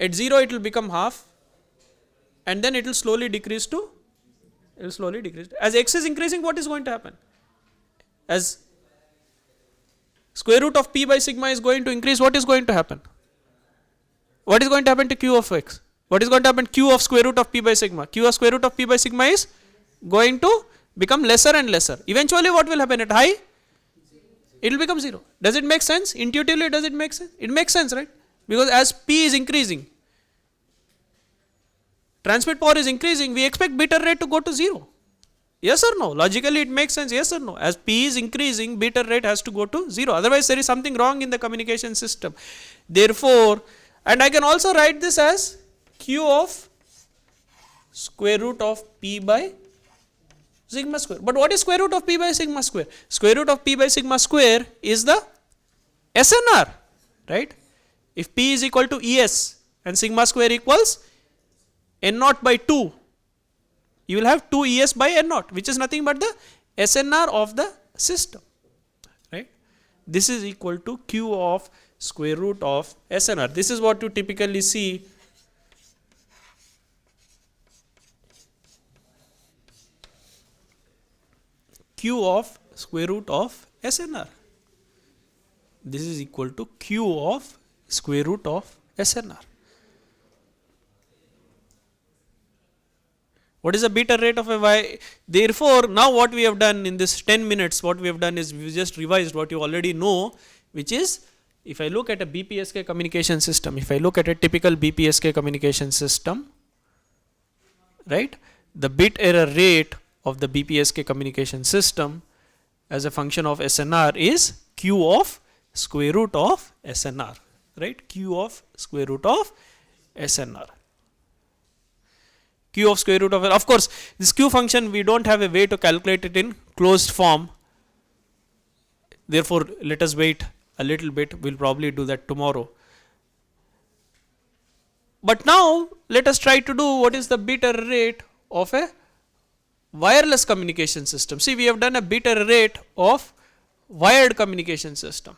At 0 it will become half, and then it will slowly decrease to, as x is increasing, what is going to happen? As square root of p by sigma is going to increase, what is going to happen? What is going to happen to q of x? What is going to happen to q of square root of p by sigma? Q of square root of p by sigma is going to become lesser and lesser. Eventually what will happen at high? It will become 0. Does it make sense? Intuitively does it make sense? It makes sense, right? Because as p is increasing, transmit power is increasing, we expect bit error rate to go to 0. Yes or no? Logically it makes sense, yes or no? As P is increasing, bit error rate has to go to 0. Otherwise there is something wrong in the communication system. Therefore, and I can also write this as Q of square root of P by sigma square. But what is square root of P by sigma square? Square root of P by sigma square is the SNR, right? If P is equal to ES and sigma square equals N naught by 2, you will have 2 ES by N naught, which is nothing but the SNR of the system, right? This is equal to Q of square root of SNR. This is what you typically see Q of square root of SNR. This is equal to Q of square root of SNR. What is the bit error rate of a Y? Therefore, now what we have done in this 10 minutes, what we have done is we just revised what you already know, which is if I look at a BPSK communication system, if I look at a typical BPSK communication system, right, the bit error rate of the BPSK communication system as a function of SNR is Q of square root of SNR, right, Q of square root of SNR. Q of square root of course this Q function we don't have a way to calculate it in closed form, therefore let us wait a little bit, we'll probably do that tomorrow. But now let us try to do what is the bit error rate of a wireless communication system. See, we have done a bit error rate of wired communication system,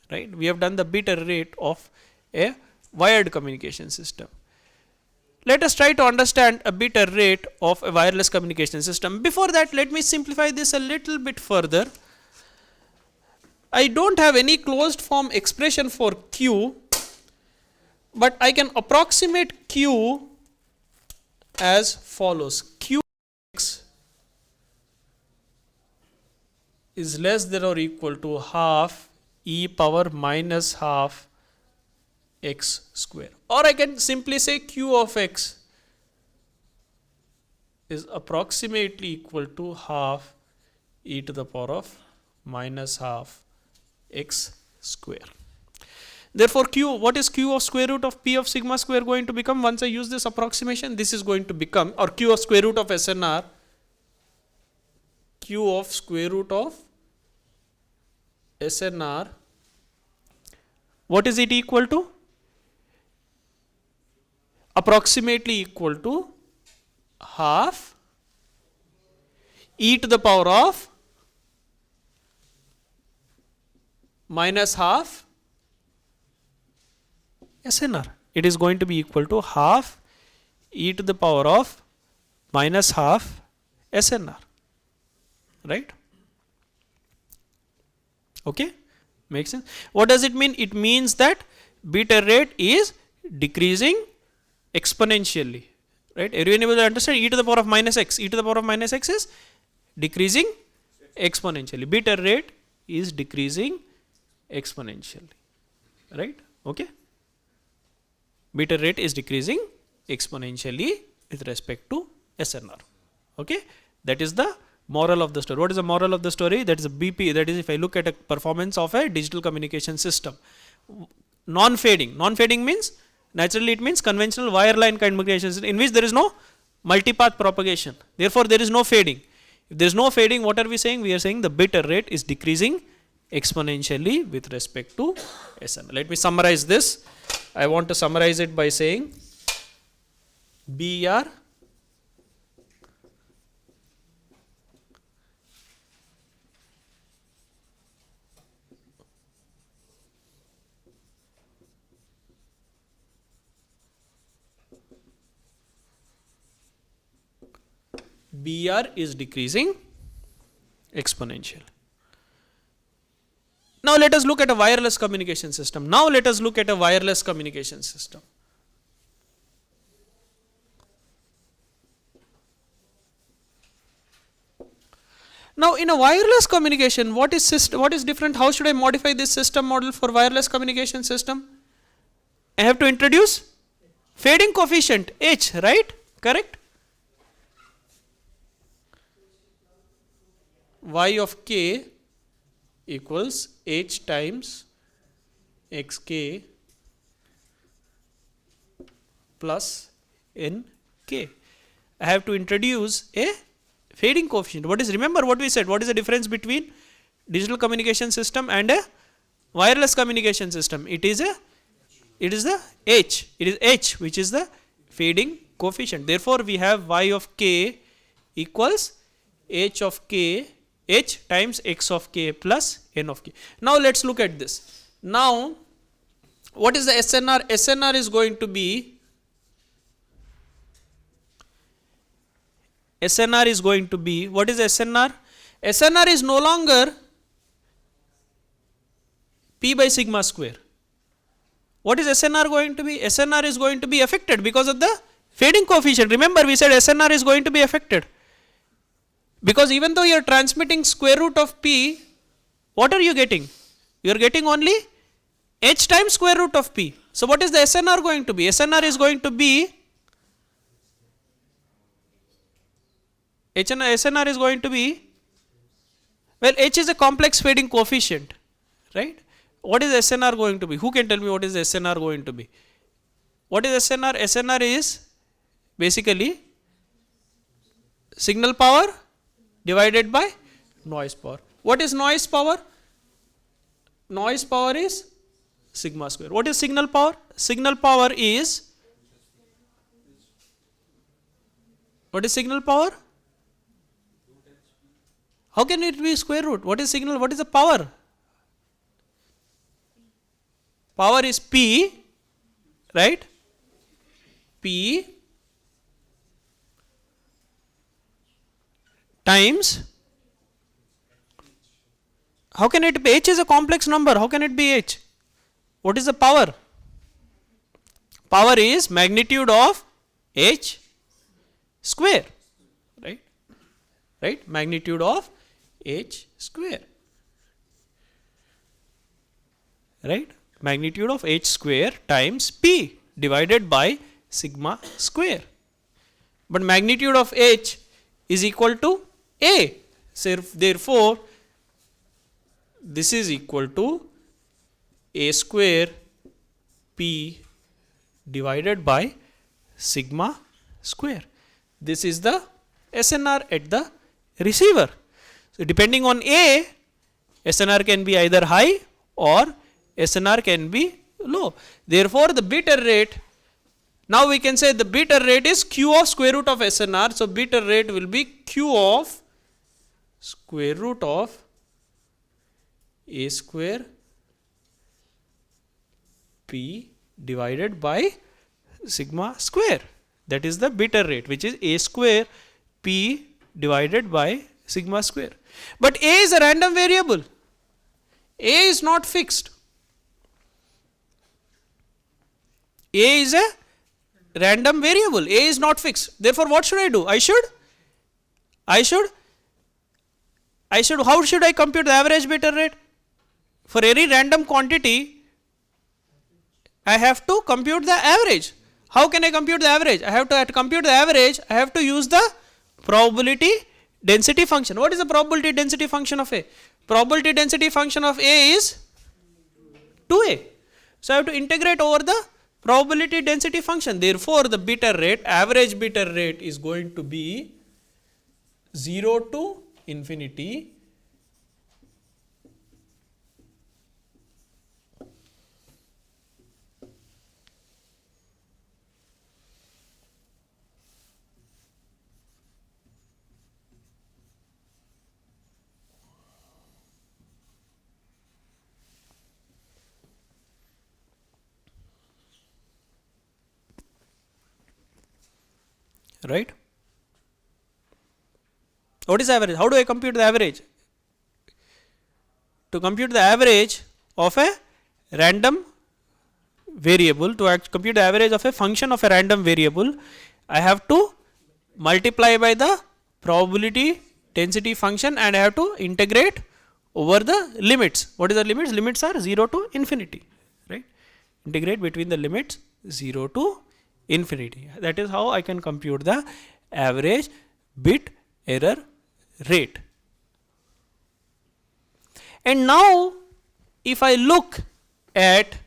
right? We have done the bit error rate of a wired communication system. Let us try to understand a bit error rate of a wireless communication system. Before that, let me simplify this a little bit further. I don't have any closed form expression for Q, but I can approximate Q as follows. Q x is less than or equal to half e power minus half x square, or I can simply say Q of x is approximately equal to half e to the power of minus half x square. Therefore, Q, what is Q of square root of P of sigma square going to become once I use this approximation? This is going to become, or Q of square root of SNR, Q of square root of SNR, what is it equal to? Approximately equal to half e to the power of minus half SNR. It is going to be equal to half e to the power of minus half SNR, right? Okay, makes sense. What does it mean? It means that bit error rate is decreasing exponentially, right? Are you able to understand? E to the power of minus x, e to the power of minus x is decreasing exponentially. Bit error rate is decreasing exponentially, right? Okay, bit error rate is decreasing exponentially with respect to SNR. Okay, that is the moral of the story. What is the moral of the story? That is a BP, that is if I look at a performance of a digital communication system, non-fading. Non-fading means, naturally it means conventional wireline communication system in which there is no multipath propagation. Therefore, there is no fading. If there is no fading, what are we saying? We are saying the bit error rate is decreasing exponentially with respect to SNR. Let me summarize this. I want to summarize it by saying BR is decreasing exponential. Now let us look at a wireless communication system. Now let us look at a wireless communication system. Now in a wireless communication, what is different? How should I modify this system model for wireless communication system? I have to introduce fading coefficient H, right? correct? Y of k equals h times xk plus nk. I have to introduce a fading coefficient. What is, remember what we said, what is the difference between digital communication system and a wireless communication system? It is the h, it is h which is the fading coefficient. Therefore, we have y of k equals h of k, h times x of k plus n of k. Now let us look at this. Now what is the SNR? SNR is going to be, SNR is going to be, what is SNR? SNR is no longer P by sigma square. What is SNR going to be? SNR is going to be affected because of the fading coefficient. Remember we said SNR is going to be affected. Because even though you are transmitting square root of P, what are you getting? You are getting only h times square root of P. So what is the SNR going to be? SNR is going to be, SNR is going to be, well, h is a complex fading coefficient, right? What is SNR going to be? Who can tell me what is SNR going to be? What is SNR? SNR is basically signal power divided by noise power. What is noise power? Noise power is sigma square. What is signal power? Signal power is, what is signal power? How can it be square root? What is signal? What is the power? Power is P, right? P times, how can it be? H is a complex number. How can it be H? What is the power? Power is magnitude of H square, right? Right? Magnitude of H square, right? Magnitude of H square times P divided by sigma square. But magnitude of H is equal to A. So therefore, this is equal to A square P divided by sigma square. This is the SNR at the receiver. So depending on A, SNR can be either high or SNR can be low. Therefore, the bit error rate, now we can say the bit error rate is Q of square root of SNR. So bit error rate will be Q of square root of A square P divided by sigma square. That is the bit error rate, which is A square P divided by sigma square. But A is a random variable. A is not fixed. A is a random variable. A is not fixed. Therefore, what should I do? How should I compute the average bit error rate? For any random quantity, I have to compute the average. How can I compute the average? I have to compute the average, I have to use the probability density function. What is the probability density function of A? Probability density function of A is 2A. So I have to integrate over the probability density function. Therefore, the bit error rate, average bit error rate is going to be 0 to infinity right? What is average? How do I compute the average? To compute the average of a random variable, to compute the average of a function of a random variable, I have to multiply by the probability density function and I have to integrate over the limits. What is the limits? Limits are 0 to infinity, right? Integrate between the limits 0 to infinity. That is how I can compute the average bit error rate. And now if I look at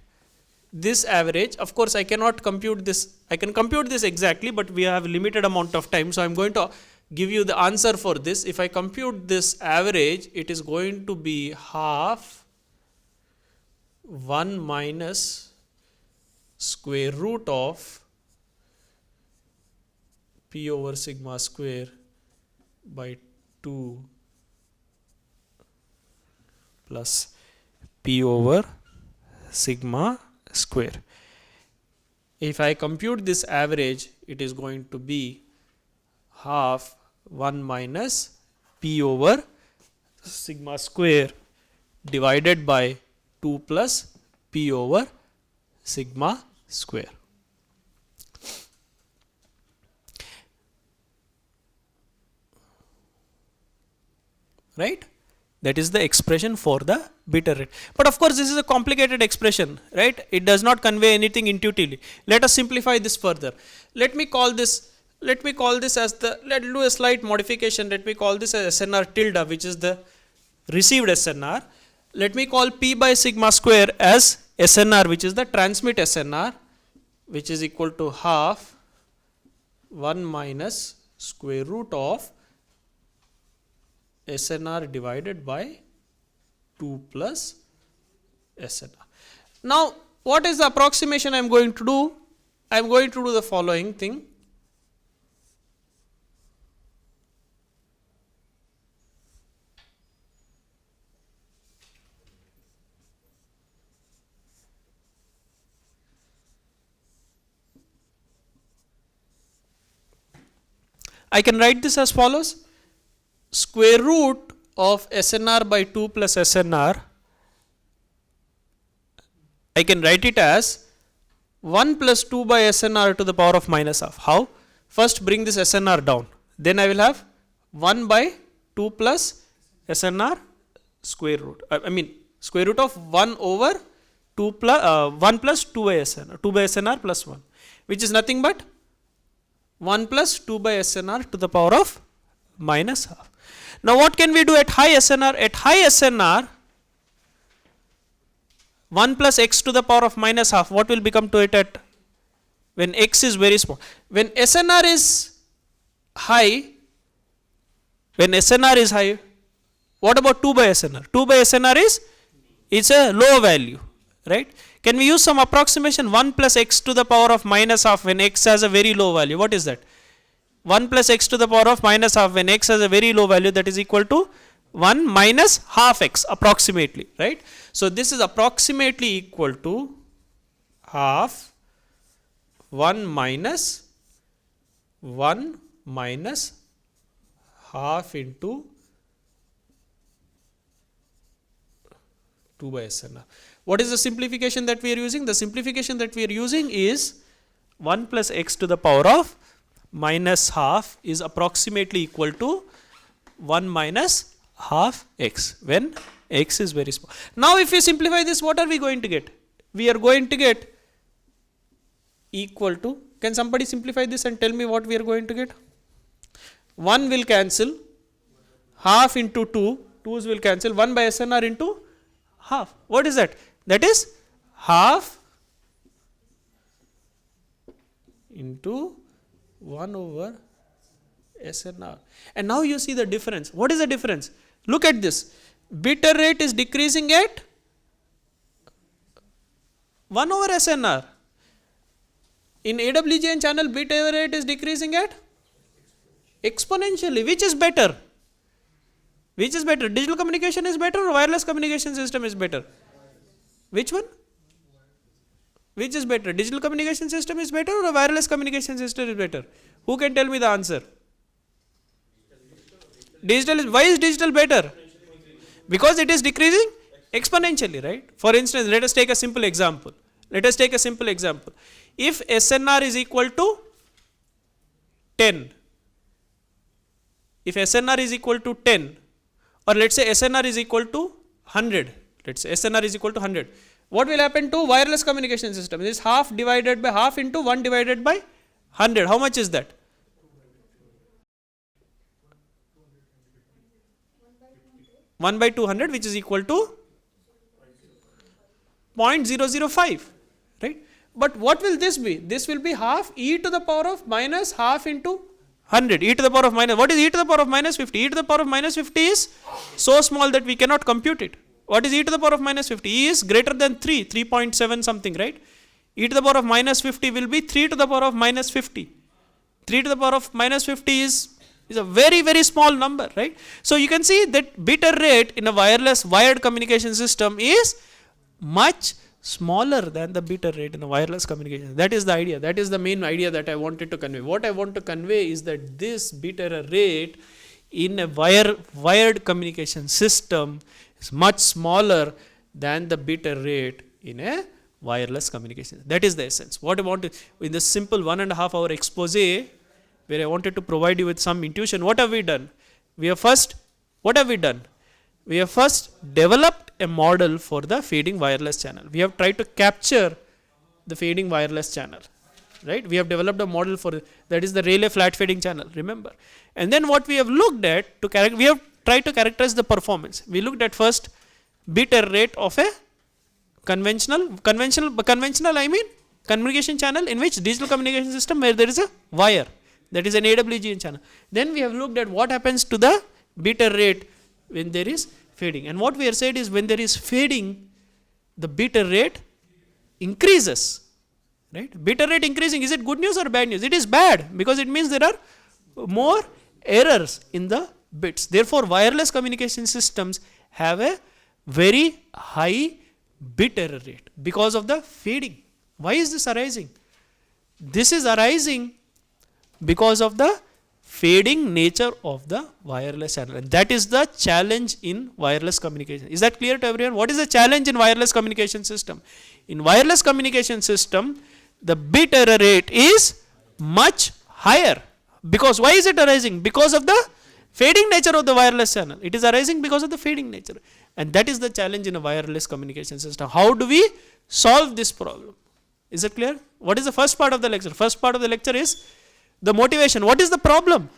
this average, of course I cannot compute this, I can compute this exactly, but we have limited amount of time, so I am going to give you the answer for this. If I compute this average, it is going to be half 1 minus square root of p over sigma square by 2 plus p over sigma square. If I compute this average, it is going to be half 1 minus p over sigma square divided by 2 plus p over sigma square. Right? That is the expression for the bit error rate. But of course, this is a complicated expression, right? It does not convey anything intuitively. Let us simplify this further. Let me call this as the, let's do a slight modification. Let me call this as SNR tilde, which is the received SNR. Let me call P by sigma square as SNR, which is the transmit SNR, which is equal to half 1 minus square root of SNR divided by 2 plus SNR. Now, what is the approximation I am going to do? I am going to do the following thing. I can write this as follows. Square root of SNR by 2 plus SNR, I can write it as 1 plus 2 by SNR to the power of minus half. How? First bring this SNR down. Then I will have 1 by 2 plus SNR square root. I mean square root of 1 over 2 plus 1 plus 2 by SNR. 2 by SNR plus 1, which is nothing but 1 plus 2 by SNR to the power of minus half. Now what can we do at high SNR? At high SNR, 1 plus x to the power of minus half, what will become to it at when x is very small? When SNR is high, what about 2 by SNR? 2 by SNR is, it's a low value, right? Can we use some approximation? 1 plus x to the power of minus half when x has a very low value. What is that? 1 plus x to the power of minus half when x has a very low value, that is equal to 1 minus half x approximately, right? So this is approximately equal to half 1 minus half into 2 by SNR. What is the simplification that we are using? The simplification that we are using is 1 plus x to the power of minus half is approximately equal to 1 minus half x when x is very small. Now if we simplify this, what are we going to get? We are going to get equal to, can somebody simplify this and tell me what we are going to get? 1 will cancel, half into 2, 2's will cancel, 1 by SNR into half. What is that? That is half into 1 over SNR. And now you see the difference. What is the difference? Look at this. Bit error rate is decreasing at 1 over SNR. In AWGN channel, bit error rate is decreasing at exponentially. Which is better? Which is better? Digital communication is better or wireless communication system is better? Which one? Which is better? Digital communication system is better or a wireless communication system is better? Who can tell me the answer? Digital is, why is digital better? Because it is decreasing exponentially, right? For instance, let us take a simple example. If SNR is equal to 10, or let's say SNR is equal to 100, let's say SNR is equal to 100, what will happen to wireless communication system? This is half divided by half into 1 divided by 100. How much is that? 1 by 200, which is equal to 0.005, right? But what will this be? This will be half e to the power of minus half into 100. E to the power of minus. What is e to the power of minus 50? E to the power of minus 50 is so small that we cannot compute it. What is e to the power of minus 50? E is greater than 3, 3.7 something, right? E to the power of minus 50 will be 3 to the power of minus 50. 3 to the power of minus 50 is a very, very small number, right? So you can see that bit error rate in a wireless wired communication system is much smaller than the bit error rate in a wireless communication. That is the idea. That is the main idea that I wanted to convey. What I want to convey is that this bit error rate in a wired communication system is much smaller than the bit error rate in a wireless communication. That is the essence. What I want to, in this simple 1.5 hour expose, where I wanted to provide you with some intuition, what have we done? What have we done? We have first developed a model for the fading wireless channel. We have tried to capture the fading wireless channel, right? We have developed a model for that is the Rayleigh flat fading channel, remember? And then what we have looked at we have tried to characterize the performance. We looked at first bit error rate of a conventional I mean communication channel in which digital communication system where there is a wire, that is an AWGN channel. Then we have looked at what happens to the bit error rate when there is fading. And what we have said is when there is fading, the bit error rate increases, right? Bit error rate increasing, is it good news or bad news? It is bad because it means there are more errors in the bits. Therefore, wireless communication systems have a very high bit error rate because of the fading. Why is this arising? This is arising because of the fading nature of the wireless channel, and that is the challenge in wireless communication. Is that clear to everyone? What is the challenge in wireless communication system? In wireless communication system, the bit error rate is much higher. Because why is it arising? Because of the fading nature of the wireless channel. It is arising because of the fading nature, and that is the challenge in a wireless communication system. How do we solve this problem? Is it clear? What is the first part of the lecture? First part of the lecture is the motivation. What is the problem?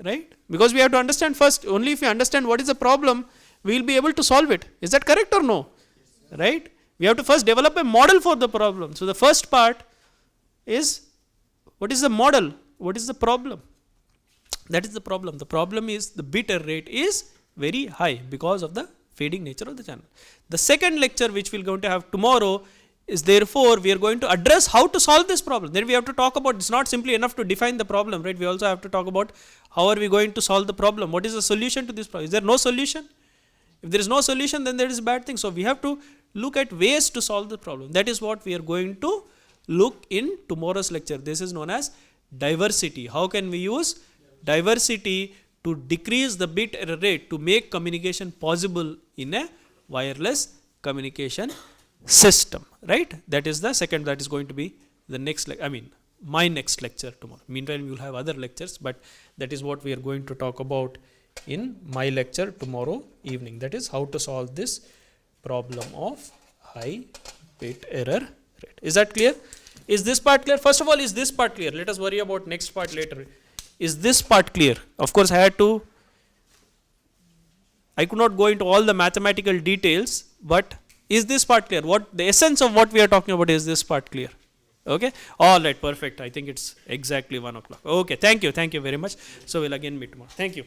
Right? Because we have to understand first, only if we understand what is the problem, we will be able to solve it. Is that correct or no? Right? We have to first develop a model for the problem. So the first part is, what is the model? What is the problem? That is the problem. The problem is the bit error rate is very high because of the fading nature of the channel. The second lecture which we are going to have tomorrow is therefore we are going to address how to solve this problem. Then we have to talk about, it's not simply enough to define the problem, right? We also have to talk about how are we going to solve the problem. What is the solution to this problem? Is there no solution? If there is no solution, then there is a bad thing. So we have to look at ways to solve the problem. That is what we are going to look in tomorrow's lecture. This is known as diversity. How can we use diversity to decrease the bit error rate to make communication possible in a wireless communication system, right? That is the second, that is going to be the next, my next lecture tomorrow. Meanwhile, we will have other lectures, but that is what we are going to talk about in my lecture tomorrow evening. That is how to solve this problem of high bit error rate. Is that clear? Is this part clear? First of all, is this part clear? Let us worry about next part later. Is this part clear? Of course, I could not go into all the mathematical details, but is this part clear? What the essence of what we are talking about, is this part clear? Okay. All right. Perfect. I think it's exactly 1 o'clock. Okay. Thank you. Thank you very much. So we'll again meet tomorrow. Thank you.